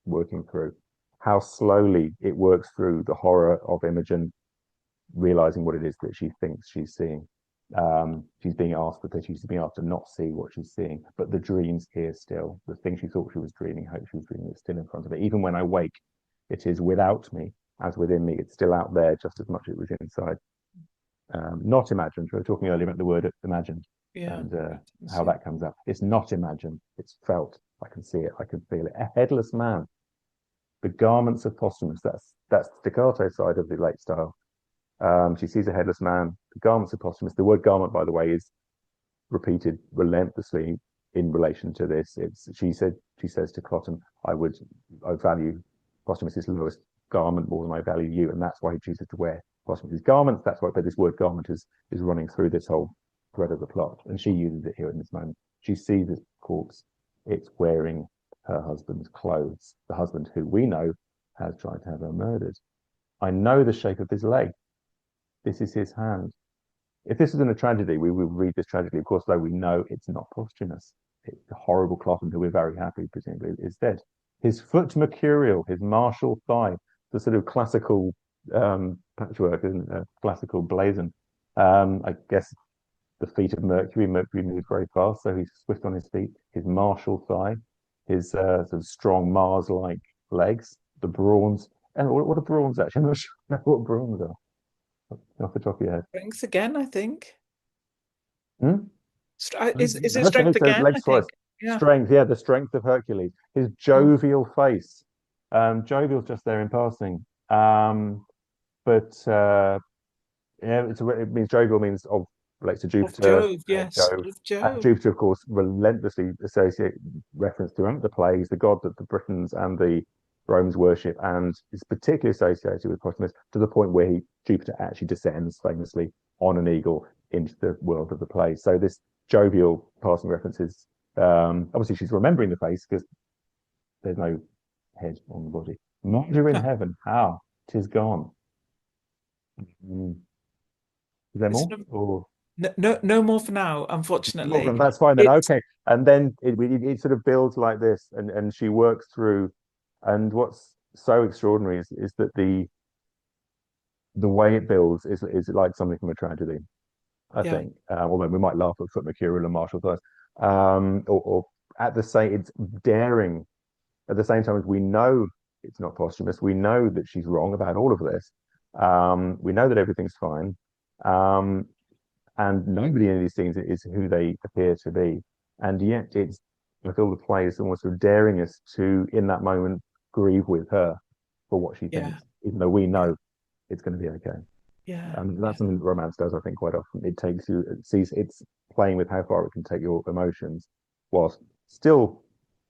working through. How slowly it works through the horror of Imigen realizing what it is that she thinks she's seeing. She's being asked for pity. She's being asked to not see what she's seeing, but the dream's here still. The thing she thought she was dreaming, hope she was dreaming, is still in front of her. Even when I wake, it is without me, as within me. It's still out there, just as much as it was inside. Not imagined. We were talking earlier about the word imagined, and how that comes up. It's not imagined. It's felt. I can see it. I can feel it. A headless man. The garments of Posthumus. That's the staccato side of the late style. She sees a headless man. The garments of Posthumus. The word garment, by the way, is repeated relentlessly in relation to this. She says to Clotton, I value Posthumus's lowest garment more than I value you, and that's why he chooses to wear Posthumus's garments. That's why this word garment is running through this whole thread of the plot, and she uses it here in this moment. She sees this corpse. It's wearing her husband's clothes, the husband who we know has tried to have her murdered. I know the shape of his leg. This is his hand. If this was in a tragedy, we would read this tragedy, of course, though we know it's not Posthumus. It's the horrible Clotton, who we're very happy, presumably, is dead. His foot mercurial, his martial thigh, the sort of classical patchwork, isn't it? Classical blazon. I guess the feet of Mercury moves very fast, so he's swift on his feet. His martial thigh, his sort of strong Mars-like legs, the brawns. And what are brawns, actually? I'm not sure what brawns are. Off the top of your head. Strength again, I think. Is it No, strength again? legs I think. Yeah. Strength, the strength of Hercules. His jovial face. Jovial's just there in passing. It means jovial means relates to Jupiter. Jove, yes. Jove. Jupiter, of course, relentlessly associate reference to the plagues, the god that the Britons and the Romans worship, and is particularly associated with Posthumus to the point where Jupiter actually descends famously on an eagle into the world of the play. So this jovial passing reference is Obviously, she's remembering the face because there's no head on the body. Martyr in Yeah. heaven, how? 'Tis gone. Mm. Is there It's more? Or no more for now, unfortunately. that's fine then. It's Okay, and then it sort of builds like this, and she works through. And what's so extraordinary is that the way it builds is like something from a tragedy. I yeah, think, although we might laugh at Foot Mercurial and Martial Thighs, or at the same, it's daring at the same time as we know it's not posthumous. We know that she's wrong about all of this. We know that everything's fine. Um, and nobody in these scenes is who they appear to be. And yet it's, I feel the play is almost sort of daring us to, in that moment, grieve with her for what she yeah, thinks, even though we yeah, know it's going to be okay. yeah, That's yeah. something that romance does, I think, quite often. It takes you, it sees, it's playing with how far it can take your emotions, whilst still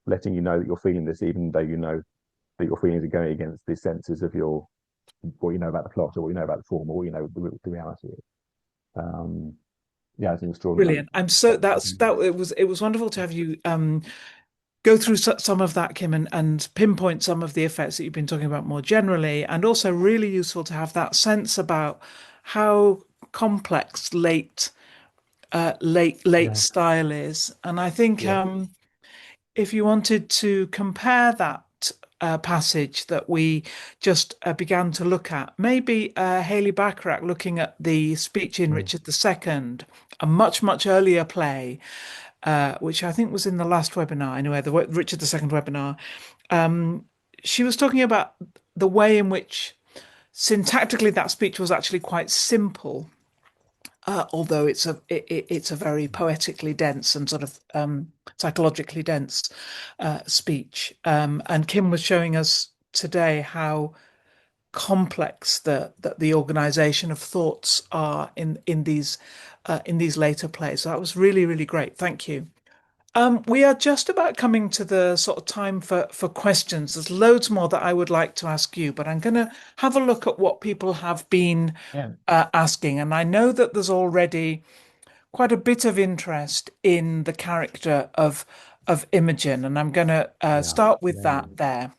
letting you know that you're feeling this, even though you know that your feelings are going against the senses of your what you know about the plot, or what you know about the form, or what you know the reality is. Um, yeah, it's an extraordinary. Brilliant. I'm so that it was wonderful to have you go through some of that, Kim, and pinpoint some of the effects that you've been talking about more generally, and also really useful to have that sense about how complex late Yeah, style is. And I think yeah, if you wanted to compare that passage that we just began to look at, maybe Haley Bacharach looking at the speech in mm, Richard II, a much earlier play, which I think was in the last webinar, anyway, the Richard II webinar. She was talking about the way in which syntactically that speech was actually quite simple, although it's a very poetically dense and sort of psychologically dense speech. And Kim was showing us today how complex the organization of thoughts are in these later plays. So that was really great. Thank you. We are just about coming to the sort of time for questions. There's loads more that I would like to ask you, but I'm going to have a look at what people have been yeah, asking. And I know that there's already quite a bit of interest in the character of Imogen, and I'm going to yeah, start with yeah, that there.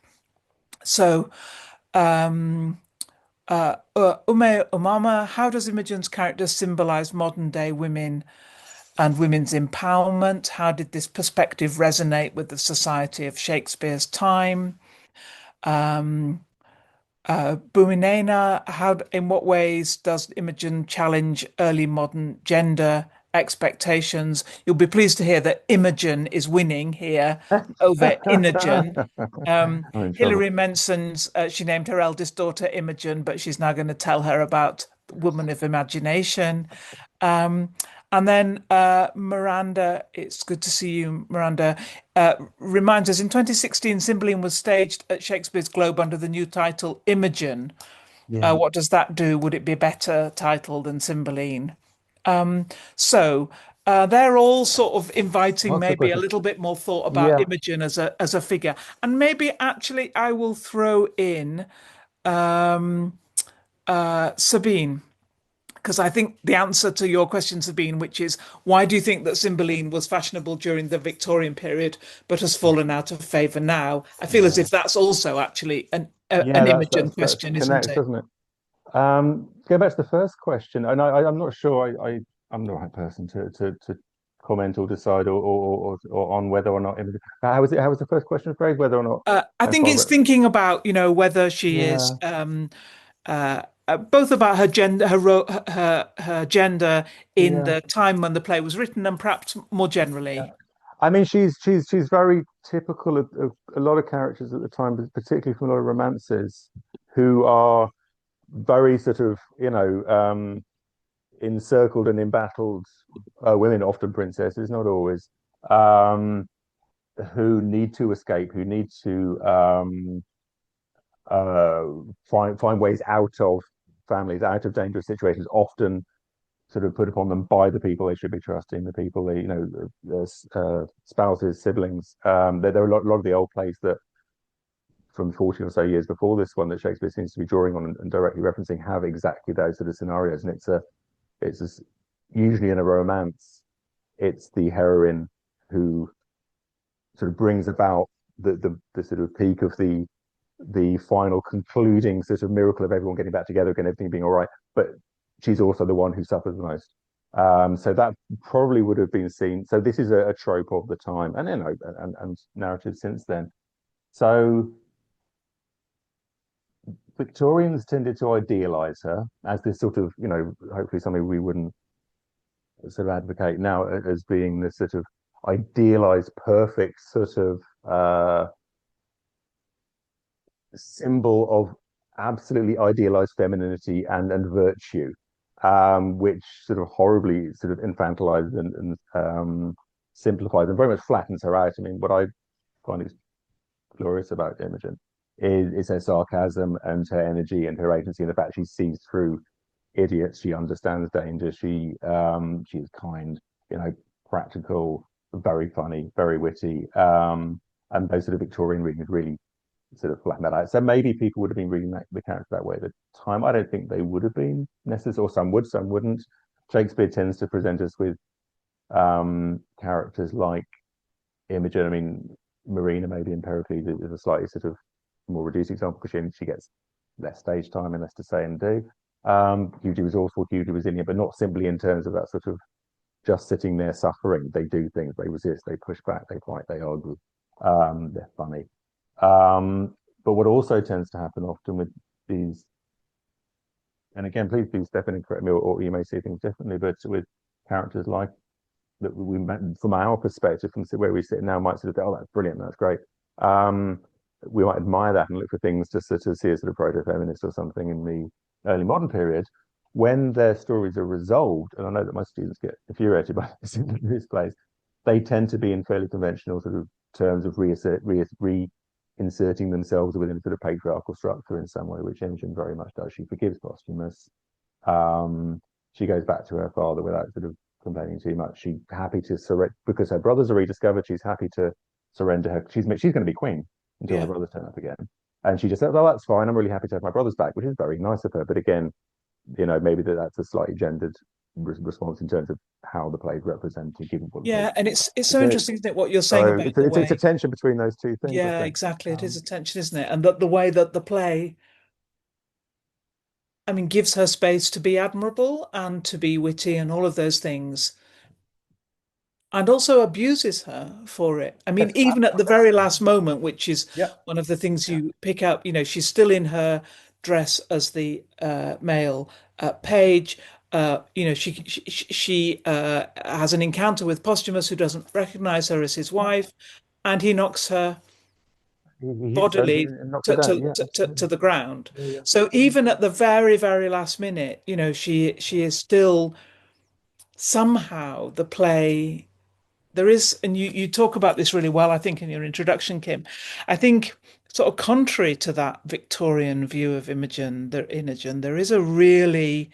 So, Ume Umama, how does Imogen's character symbolize modern day women and women's empowerment? How did this perspective resonate with the society of Shakespeare's time? Buminena, in what ways does Imogen challenge early modern gender expectations? You'll be pleased to hear that Imogen is winning here over yeah. Inogen. I'm in trouble. Hilary mentions she named her eldest daughter Imogen, but she's now going to tell her about the woman of imagination. Um, and then Miranda, it's good to see you, Miranda, reminds us in 2016, Cymbeline was staged at Shakespeare's Globe under the new title Imigen. Yeah, What does that do? Would it be a better title than Cymbeline? So they're all sort of inviting lots of maybe a questions. little bit more thought about Yeah, Imogen as a figure. And maybe actually I will throw in um, Sabine, because I think the answer to your question, Sabine, which is why do you think that Cymbeline was fashionable during the Victorian period but has fallen out of favour now? I feel as yeah, if that's also actually yeah. an That's Imogen that's that's question, isn't connects, it? doesn't it? Go back to the first question, and I'm not sure I'm the right person to comment or decide or on whether or not. How was it? How was the first question phrased? Whether or not I how think far? it's thinking about, whether she is Yeah, both about her gender, her gender in yeah, the time when the play was written, and perhaps more yeah. generally. I mean, she's very typical of a lot of characters at the time, but particularly from a lot of romances, who are very sort of encircled and embattled women, often princesses, not always, um, who need to escape, who need to uh, find ways out of families, out of dangerous situations, often sort of put upon them by the people they should be trusting, the people they, spouses, siblings. There are lot of the old plays that from 40 or so years before this one that Shakespeare seems to be drawing on and directly referencing have exactly those sort of scenarios. And usually in a romance, it's the heroine who sort of brings about the sort of peak of the final concluding sort of miracle of everyone getting back together again, everything being all right. But she's also the one who suffers the most. So that probably would have been seen. So this is a trope of the time, and and narrative since then. So Victorians tended to idealize her as this sort of, hopefully something we wouldn't sort of advocate now as being this sort of idealized, perfect sort of symbol of absolutely idealized femininity and virtue, which sort of horribly sort of infantilizes and simplifies and very much flattens her out. I mean, what I find is glorious about Imogen is her sarcasm and her energy and her agency, and the fact she sees through idiots. She understands danger. She is kind, practical, very funny, very witty. And those sort of Victorian readings really sort of flatten that out. So maybe people would have been reading the character that way at the time. I don't think they would have been necessary, or some would, some wouldn't. Shakespeare tends to present us with characters like Imogen. I mean, Marina maybe in Pericles is a slightly sort of more reduced example because she gets less stage time and less to say and do. Hugely resourceful, hugely resilient, but not simply in terms of that sort of just sitting there suffering. They do things, they resist, they push back, they fight, they argue. They're funny. But what also tends to happen often with these, and again, please do step in and correct me, or you may see things differently, but with characters like that we from our perspective, from where we sit now, might sort of think, oh, that's brilliant, that's great. We might admire that and look for things to sort of see as sort of proto-feminist or something in the early modern period. When their stories are resolved, and I know that my students get infuriated by this in this place, they tend to be in fairly conventional sort of terms of reinserting themselves within a sort of patriarchal structure in some way, which Imogen very much does. She forgives Posthumus. She goes back to her father without sort of complaining too much. She's happy to surrender because her brothers are rediscovered. She's happy to surrender her. She's going to be queen until her brothers turn up again. And she just said, "Well, that's fine. I'm really happy to have my brothers back," which is very nice of her. But again, maybe that's a slightly gendered response in terms of how the play is represented, given what the play Yeah, and it's so interesting, isn't it, what you're saying so about the it's a way. tension between those two things, I Yeah, think. exactly. It is a tension, isn't it? And that the way that the play, I mean, gives her space to be admirable and to be witty and all of those things, and also abuses her for it. I mean, Yes, even at the very last moment, which is yeah, one of the things yeah. you pick up, she's still in her dress as the male page. She has an encounter with Posthumus, who doesn't recognize her as his wife, and he knocks her He hits her bodily and knocks her to, down. to, Yeah, to, to absolutely. to the ground. Yeah, yeah. So even at the very, very last minute, she is still somehow the play. There is, and you talk about this really well, I think, in your introduction, Kim. I think sort of contrary to that Victorian view of Imogen, there is a really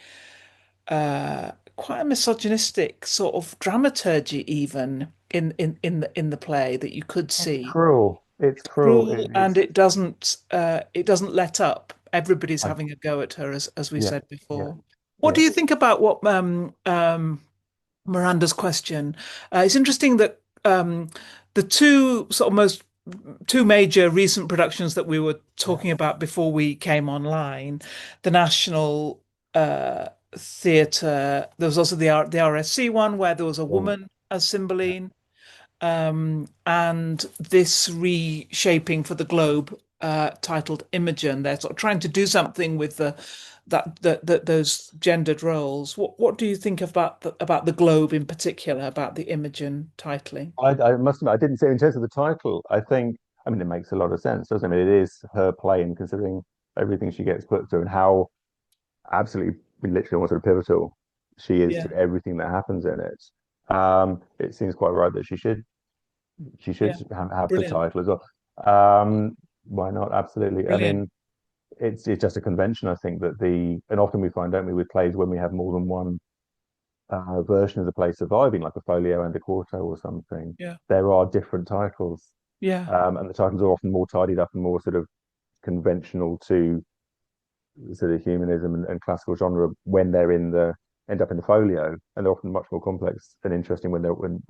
quite a misogynistic sort of dramaturgy even in the play that you could It's see. cruel. It's cruel. Cruel, and it doesn't let up. Everybody's I, having a go at her, as we yeah, said yeah, before. What yeah. do you think about what Miranda's question? It's interesting that the two major recent productions that we were Yeah. talking about before we came online, the National Theatre. There was also the RSC one where there was a Oh, woman as yeah. Cymbeline, and this reshaping for the Globe titled Imigen. They're sort of trying to do something with those gendered roles. What do you think about the Globe in particular, about the Imigen titling? I must admit, I didn't say in terms of the title. I mean, it makes a lot of sense, doesn't it? I mean, it is her play, and considering everything she gets put through and how absolutely, literally, almost sort of pivotal she is Yeah, to everything that happens in it. It seems quite right that she should yeah, have the brilliant, title as well. Why not? Absolutely. I brilliant. mean, it's just a convention, I think, and often we find, don't we, with plays when we have more than one version of the play surviving, like a folio and a quarto or something, Yeah, there are different titles, yeah, and the titles are often more tidied up and more sort of conventional to sort of humanism and classical genre when they're in the end up in the Folio, and they're often much more complex and interesting when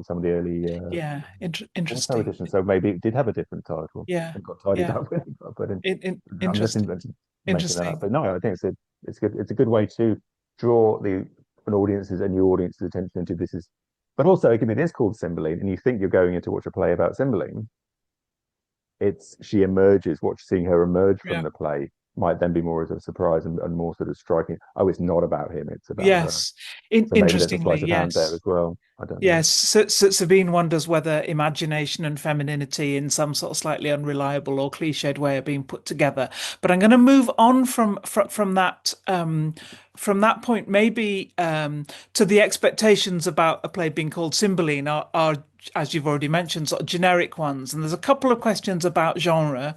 some of the early Yeah, auto interesting. editions. So maybe it did have a different title Yeah, and got tidied yeah. up when it got put in. I'm just Interesting. making that up, Interesting. but no, I think it's good. It's a good way to draw an audience's a new audience's attention into this is, but also again, it is called Cymbeline, and you think you're going in to watch a play about Cymbeline. It's she emerges, seeing her emerge from Yeah. the play might then be more as a surprise and more sort of striking. Oh, it's not about him; it's about her. Yes. So maybe there's a Interestingly, sleight of hand there yes. as well. I don't know. Yes, so Sabine wonders whether imagination and femininity in some sort of slightly unreliable or cliched way are being put together. But I'm going to move on from that point, maybe to the expectations about a play being called Cymbeline are, as you've already mentioned, sort of generic ones. And there's a couple of questions about genre.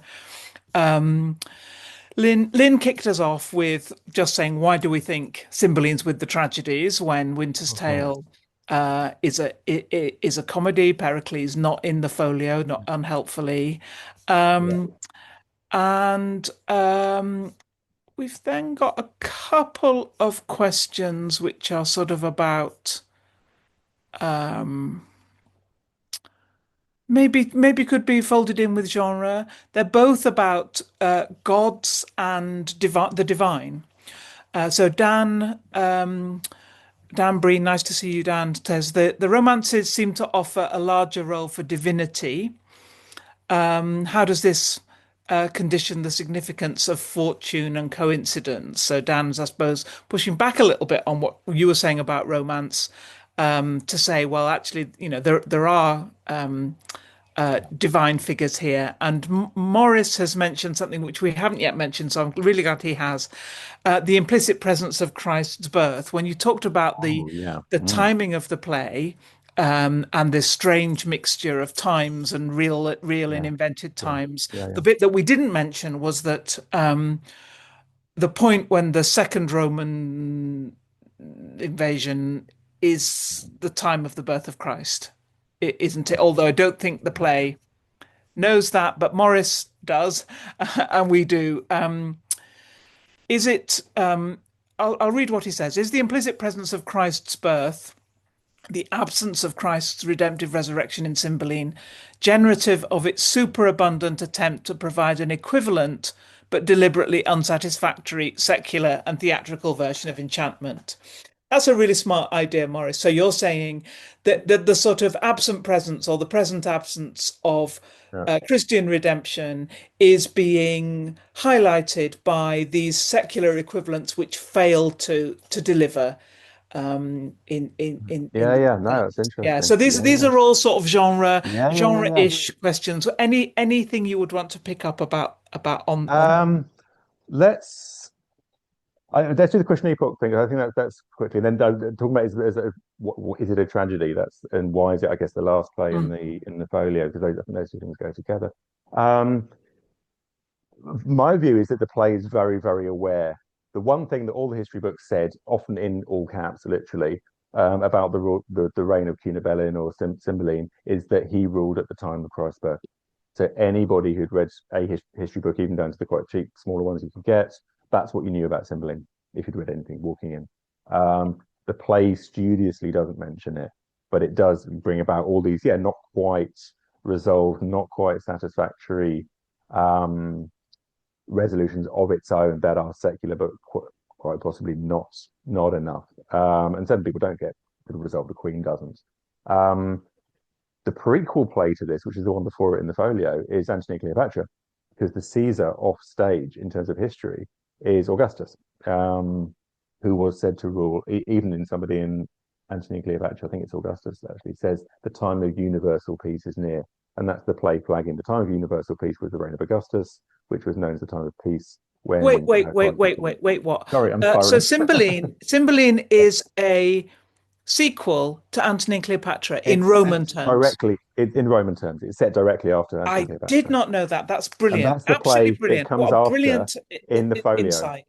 Lynn kicked us off with just saying, why do we think Cymbeline's with the tragedies when Winter's Mhm. Tale is a comedy? Pericles not in the folio, not unhelpfully. Yeah. Um, and we've then got a couple of questions which are sort of about um, maybe could be folded in with genre. They're both about gods and the divine. So Dan Breen, nice to see you, Dan, says the romances seem to offer a larger role for divinity. How does this condition the significance of fortune and coincidence? So Dan's, I suppose, pushing back a little bit on what you were saying about romance, to say, well, actually, there are divine figures here. And Morris has mentioned something which we haven't yet mentioned, so I'm really glad he has. The implicit presence of Christ's birth. When you talked about Oh, yeah. the Mm. timing of the play, and this strange mixture of times and real and Yeah. invented Yeah. times. Yeah. The Yeah. bit that we didn't mention was that the point when the second Roman invasion is the time of the birth of Christ, isn't it? Although I don't think the play knows that, but Morris does, and we do. Is it? I'll read what he says. Is the implicit presence of Christ's birth, the absence of Christ's redemptive resurrection in Cymbeline, generative of its superabundant attempt to provide an equivalent but deliberately unsatisfactory secular and theatrical version of enchantment? That's a really smart idea, Morris. So you're saying that the sort of absent presence or the present absence of Yeah. Christian redemption is being highlighted by these secular equivalents which fail to deliver in Yeah. the Yeah. No, that's text. Yeah. interesting. So these Yeah. these Yeah. are all sort of Yeah. Yeah. Yeah. Yeah. genre-ish questions. Anything you would want to pick up about on Let's let's do the Christian epoch thing. I think that's quickly. And then talking about what is it a tragedy? That's and why is it? I guess the last play mm, in the folio because I think those two things go together. Um, my view is that the play is very very aware. The one thing that all the history books said, often in all caps, literally, about the reign of Cunobelin or Cymbeline, is that he ruled at the time of Christ's birth. So anybody who'd read a history book, even down to the quite cheap, smaller ones you could get, that's what you knew about Cymbeline if you'd read anything walking in. The play studiously doesn't mention it, but it does bring about all these, yeah, not quite resolved, not quite satisfactory um, resolutions of its own that are secular, but quite possibly not enough. And some people don't get the result. The Queen doesn't. Um, the prequel play to this, which is the one before it in the folio, is Antony and Cleopatra, because the Caesar off stage in terms of history is Augustus, who was said to rule, even in somebody in Antony and Cleopatra, I think it's Augustus that actually says the time of universal peace is near. And that's the play flagging the time of universal peace was the reign of Augustus, which was known as the time of peace when wait, what? Sorry, I'm So spiraling. Cymbeline is a sequel to Antony and Cleopatra in It's Roman set terms. directly in Roman terms. It's set directly after Antony and I did Cleopatra. not know that. That's And brilliant. that's the Absolutely play that brilliant. What comes a after brilliant in the folio, insight.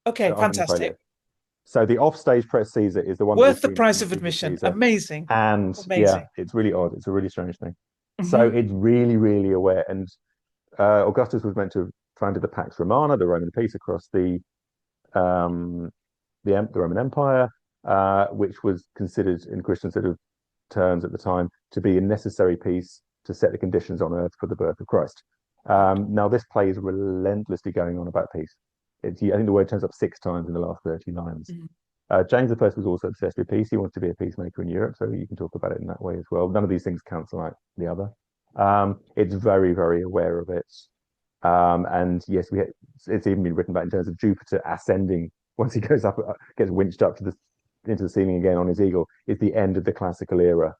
Okay, in the folio. fantastic. So the offstage press Caesar is the one that was Worth the seen price in of Julius admission. Caesar. Amazing. And yeah, Amazing. it's really odd. It's a really strange thing. So Hmm. it's really, really aware. And Augustus was meant to have founded the Pax Romana, the Roman peace across um, the Roman Empire. which was considered in Christian sort of terms at the time to be a necessary piece to set the conditions on earth for the birth of Christ. Now, this play is relentlessly going on about peace. I think the word turns up 6 times in the last 30 lines. Mm. James I was also obsessed with peace. He wanted to be a peacemaker in Europe, so you can talk about it in that way as well. None of these things cancel out the other. It's very, very aware of it. And yes, it's even been written about in terms of Jupiter ascending once he goes up, gets winched up into the ceiling again on his eagle. Is the end of the classical era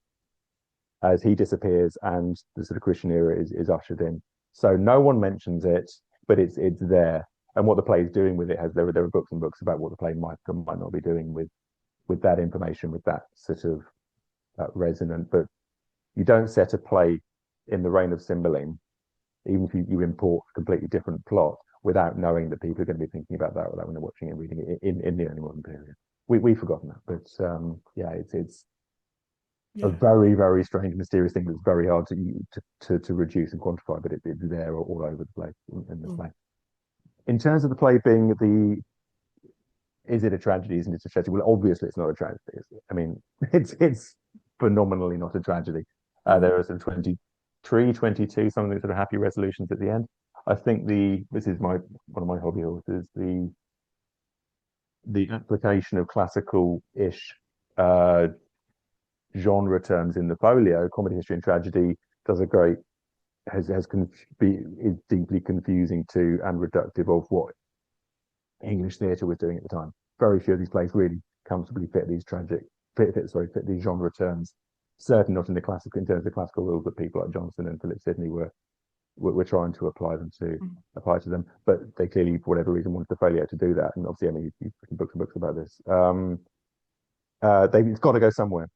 as he disappears and the sort of Christian era is ushered in. So no one mentions it, but it's there. And what the play is doing with it there are books and books about what the play might not be doing with that information, with that sort of resonant. But you don't set a play in the reign of Cymbeline, even if you import a completely different plot, without knowing that people are going to be thinking about that without when they're watching it and reading it in the early modern period. We've forgotten that, but yeah, it's a very, very strange, mysterious thing that's very hard to reduce and quantify, but it's there all over the place in the play. In terms of the play being is it a tragedy? Isn't it a tragedy? Well, obviously it's not a tragedy. I mean, it's phenomenally not a tragedy. There are sort of 23, 22, some of the sort of happy resolutions at the end. I think this is one of my hobby horses, the application of classical-ish genre terms in the folio, comedy, history, and tragedy, does a great is deeply confusing to and reductive of what English theatre was doing at the time. Very few of these plays really comfortably fit these genre terms. Certainly not in terms of the classical rules that people like Johnson and Philip Sidney were trying to apply to them. But they clearly, for whatever reason, wanted the folio to do that. And obviously, I mean, you've written books and books about this. It's got to go somewhere.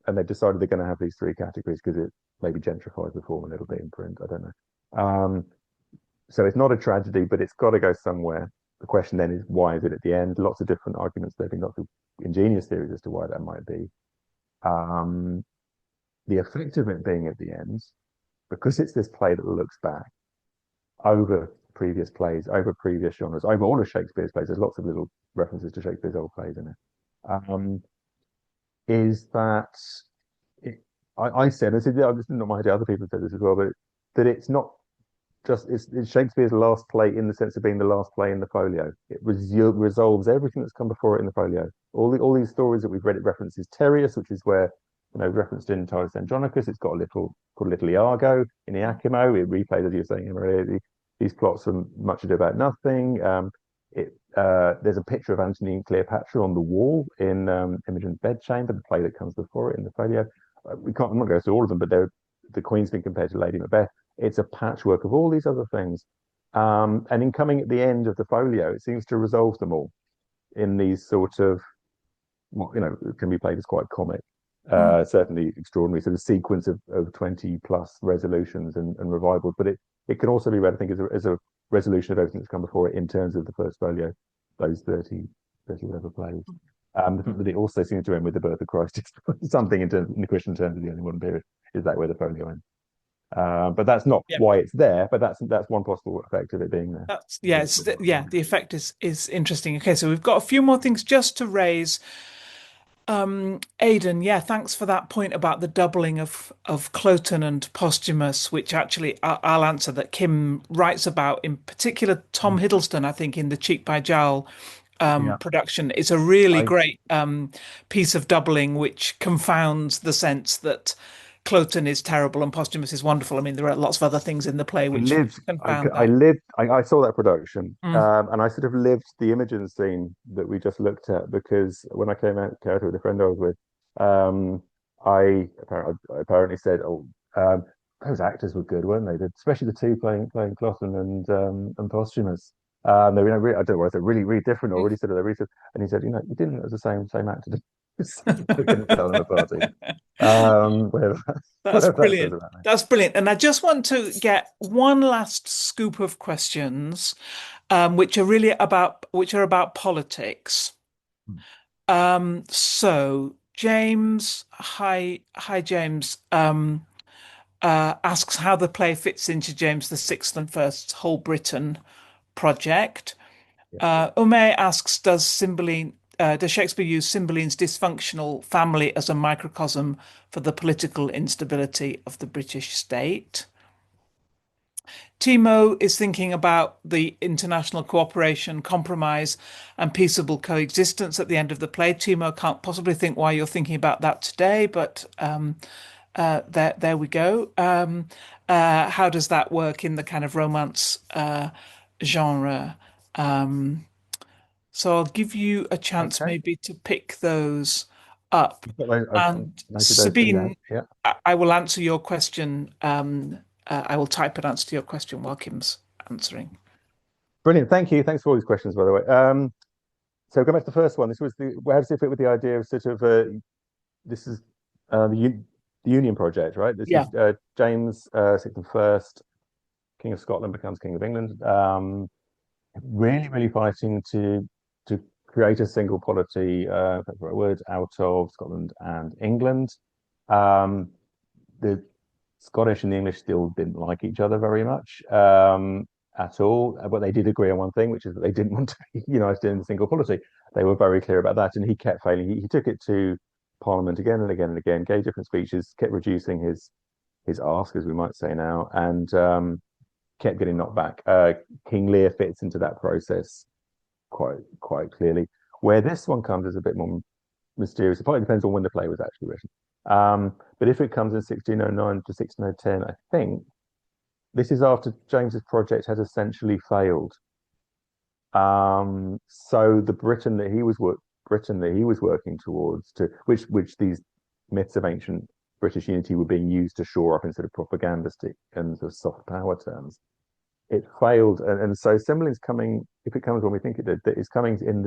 And they've decided they're going to have these 3 categories because it maybe gentrifies the form a little bit in print. I don't know. So it's not a tragedy, but it's got to go somewhere. The question then is, why is it at the end? Lots of different arguments. There have been lots of ingenious theories as to why that might be. The effect of it being at the end, because it's this play that looks back over previous plays, over previous genres, over all of Shakespeare's plays. There's lots of little references to Shakespeare's old plays in it. Is that I said, this is not my idea, other people said this as well, but that it's not just it's Shakespeare's last play in the sense of being the last play in the folio. It resolves everything that's come before it in the folio. All these stories that we've read, it references Tereus, which is where referenced in Titus Andronicus. It's got called Little Iago in Iachimo. It replays, as you were saying, these plots from Much Ado About Nothing. There's a picture of Antony and Cleopatra on the wall in Imigen's bedchamber, the play that comes before it in the folio. I'm not going to go through all of them, but the Queen's been compared to Lady Macbeth. It's a patchwork of all these other things. And in coming at the end of the folio, it seems to resolve them all in these sort of, can be played as quite comic, certainly extraordinary sort of sequence of 20 plus resolutions and revivals. But it can also be read, I think, as a resolution of everything that's come before it in terms of the first folio, those 30 whatever plays. The fact that it also seems to end with the birth of Christ is something in the Christian terms of the early modern period. Is that where the folio ends? But that's not why it's there. But that's one possible effect of it being there. The effect is interesting. Okay, so we've got a few more things just to raise. Aidan, thanks for that point about the doubling of Cloten and Posthumus, which actually I'll answer, that Kim writes about, in particular Tom Hiddleston, I think, in the Cheek by Jowl production. It's a really great piece of doubling, which confounds the sense that Cloten is terrible and Posthumus is wonderful. I mean, there are lots of other things in the play which confound that. I saw that production, and I sort of lived the Imigen scene that we just looked at, because when I came out with a friend I was with, I apparently said, those actors were good, weren't they? Especially the two playing Cloten and Posthumus. They were, I don't know whether they're really, really different or really sort of they're really, and he said, you didn't know it was the same actor. Couldn't tell them apart. That's brilliant. That's brilliant. And I just want to get one last scoop of questions, which are about politics. So James, hi James, asks how the play fits into James VI and First's Whole Britain project. Ume asks, does Cymbeline does Shakespeare use Cymbeline's dysfunctional family as a microcosm for the political instability of the British state? Timo is thinking about the international cooperation, compromise, and peaceable coexistence at the end of the play. Timo can't possibly think why you're thinking about that today, but there we go. How does that work in the kind of romance genre? So I'll give you a chance Okay. maybe to pick those up. I've And noted those things down. Sabine, Yeah. I will answer your question. I will type an answer to your question while Kim's answering. Brilliant. Thank you. Thanks for all these questions, by the way. So going back to the first one, this was the how does it fit with the idea of sort of this is the Union Project, right? This Yeah. is James sixth and first, King of Scotland becomes King of England. Really, really fighting to create a single polity, if that's the right word, out of Scotland and England. The Scottish and the English still didn't like each other very much at all, but they did agree on one thing, which is that they didn't want to be united in a single polity. They were very clear about that, and he kept failing. He took it to Parliament again and again and again, gave different speeches, kept reducing his ask, as we might say now, and kept getting knocked back. King Lear fits into that process quite clearly. Where this one comes is a bit more mysterious. It probably depends on when the play was actually written. But if it comes in 1609 to 1610, I think this is after James's project has essentially failed. So the Britain that he was working towards, to which these myths of ancient British unity were being used to shore up instead of propagandistic and sort of soft power terms. It failed, and so Cymbeline's coming. If it comes when we think it did, it's coming in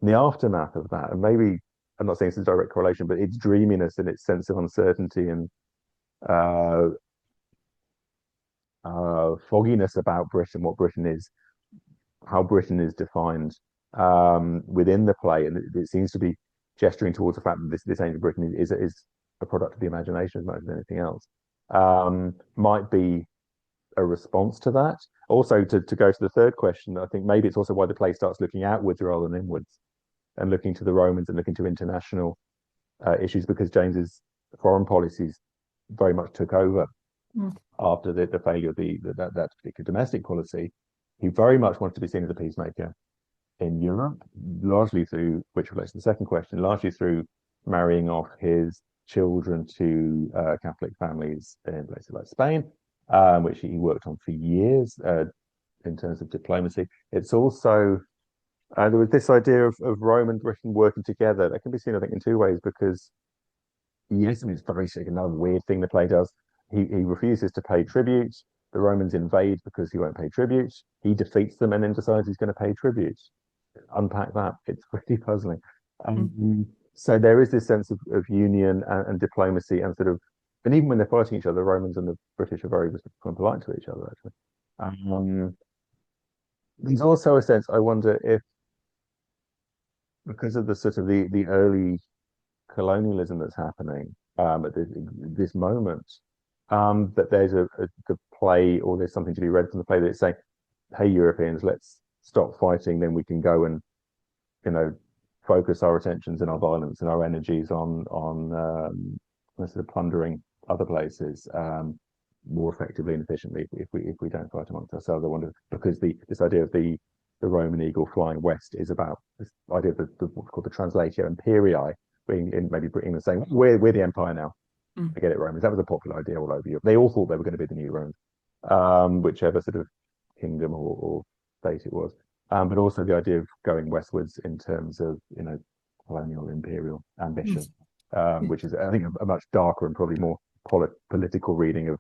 the aftermath of that, and maybe I'm not saying it's a direct correlation, but its dreaminess and its sense of uncertainty and fogginess about Britain, what Britain is, how Britain is defined within the play, and it seems to be gesturing towards the fact that this ancient Britain is a product of the imagination as much as anything else. Might be a response to that. Also, to go to the third question, I think maybe it's also why the play starts looking outwards rather than inwards, and looking to the Romans and looking to international issues, because James's foreign policies very much took over after the failure of that particular domestic policy. He very much wanted to be seen as a peacemaker in Europe, largely through, which relates to the second question, largely through marrying off his children to Catholic families in places like Spain, which he worked on for years in terms of diplomacy. It's also there was this idea of Rome and Britain working together. That can be seen, I think, in two ways, because yes, I mean, it's very sick. Another weird thing the play does. He refuses to pay tribute. The Romans invade because he won't pay tribute. He defeats them and then decides he's going to pay tribute. Unpack that. It's pretty puzzling. So there is this sense of union and diplomacy and sort of, and even when they're fighting each other, the Romans and the British are very polite to each other, actually. There's also a sense, I wonder if, because of the sort of the early colonialism that's happening at this moment, that there's the play, or there's something to be read from the play that's saying, hey, Europeans, let's stop fighting, then we can go and, focus our attentions and our violence and our energies on sort of plundering other places more effectively and efficiently if we don't fight amongst ourselves. I wonder, because this idea of the Roman eagle flying west is about this idea of what's called the translatio imperii, being in maybe Britain and saying we're the empire now. I get it, Romans. That was a popular idea all over Europe. They all thought they were going to be the new Romans, whichever sort of kingdom or state it was. But also the idea of going westwards in terms of colonial imperial ambition, which is, I think, a much darker and probably more political reading of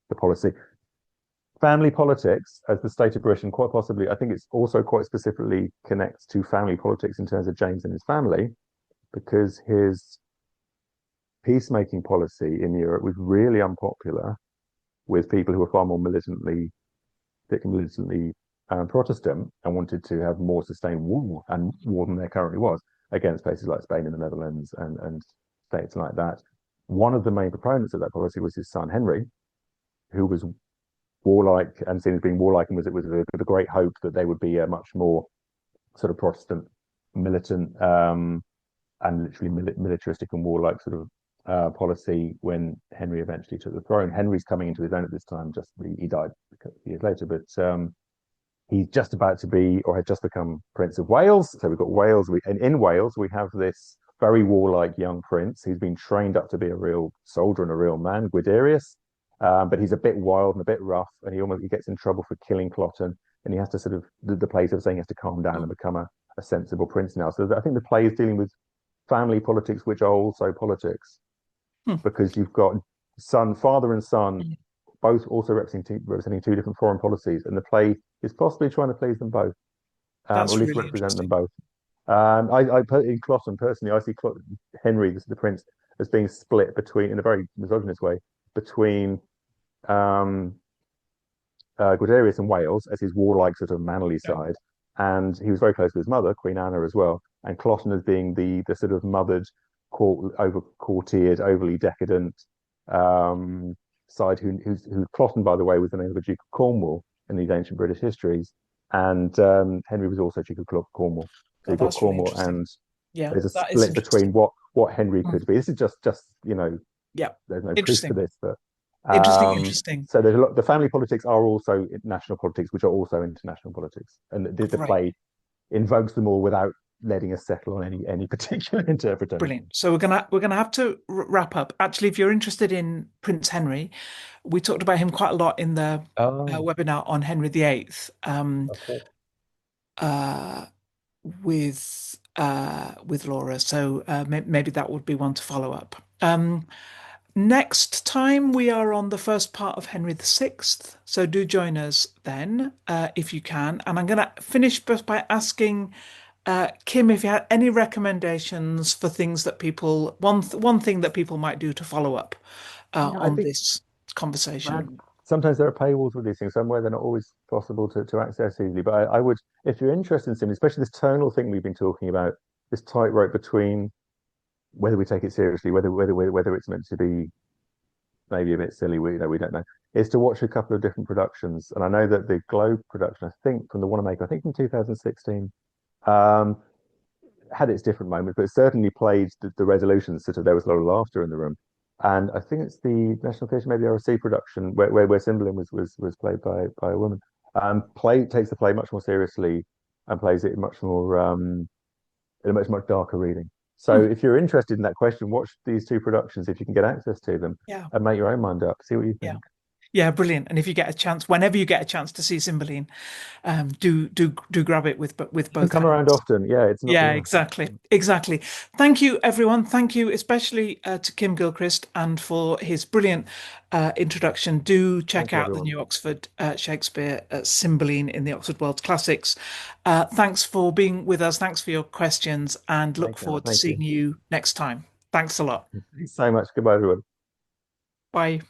the policy. Family politics as the state of Britain, quite possibly, I think it's also quite specifically connects to family politics in terms of James and his family, because his peacemaking policy in Europe was really unpopular with people who were far more militantly Protestant, and wanted to have more sustained war, and more than there currently was, against places like Spain and the Netherlands and states like that. One of the main proponents of that policy was his son Henry, who was warlike and seen as being warlike, and it was the great hope that they would be a much more sort of Protestant militant and literally militaristic and warlike sort of policy when Henry eventually took the throne. Henry's coming into his own at this time. Just he died a couple of years later, but he's just about to be or had just become Prince of Wales. So we've got Wales, and in Wales we have this very warlike young prince who's been trained up to be a real soldier and a real man, Guiderius. But he's a bit wild and a bit rough, and he gets in trouble for killing Cloten, and he has to sort of the plays of saying he has to calm down and become a sensible prince now. So I think the play is dealing with family politics, which are also politics, Hmm. because you've got father and son, both also representing two different foreign policies, and the play is possibly trying to please them both, or at That's least really represent them interesting. both. I put in Cloten personally, I see Henry, the prince, as being split between, in a very misogynist way, between um, Guiderius and Wales as his warlike sort of manly Yeah. side, and he was very close to his mother, Queen Anna, as well. And Cloten as being the sort of mothered, over courtiered, overly decadent um, side. Who Cloten, by the way, was the name of the Duke of Cornwall in these ancient British histories, and Henry was also Duke of Cornwall. So Oh, you've got that's really Cornwall, interesting. and Yeah, there's a that is split between interesting. what Henry Hmm. could be. This is just Yeah, there's no proof for interesting. this, but Interesting, interesting. so there's a lot. The family politics are also national politics, which are also international politics, and the Great. play invokes them all without letting us settle on any particular interpretation. Brilliant. So we're gonna have to wrap up. Actually, if you're interested in Prince Henry, we talked about him quite a lot in the Oh, webinar on Henry VIII, okay. uh, with Laura. So maybe that would be one to follow up. Next time we are on the first part of Henry VI. So do join us then if you can. And I'm going to finish just by asking Kim if you had any recommendations for things that one thing that people might do to follow up Yeah, I on think this conversation. sometimes there are paywalls with these things. Somewhere they're not always possible to access easily. But I would, if you're interested in something, especially this tonal thing we've been talking about, this tightrope between whether we take it seriously, whether it's meant to be maybe a bit silly. We don't know. Is to watch a couple of different productions, and I know that the Globe production, I think from the Wanamaker, I think from 2016, um, had its different moments, but it certainly played the resolutions. Sort of, there was a lot of laughter in the room, and I think it's the National Theatre, maybe the RSC production, where Cymbeline was played by a woman. Play takes the play much more seriously and plays it much more in a much darker reading. So Hmm, if you're interested in that question, watch these two productions if you can get access to them yeah, and make your own mind up. See what you yeah. think. Yeah, brilliant. And if you get a chance, whenever you get a chance to see Cymbeline, do grab it with Doesn't both come around hands. often. Yeah, it's not. Yeah, Yeah, exactly. Exactly. Thank you, everyone. Thank you, especially to Kim Gilchrist and for his brilliant introduction. Do check thank you, out the everyone. new Oxford Shakespeare Cymbeline in the Oxford World Classics. Thanks for being with us. Thanks for your questions and look Thank you, Anna. forward to Thank you. seeing you next time. Thanks a lot. Thanks so much. Goodbye, everyone. Bye.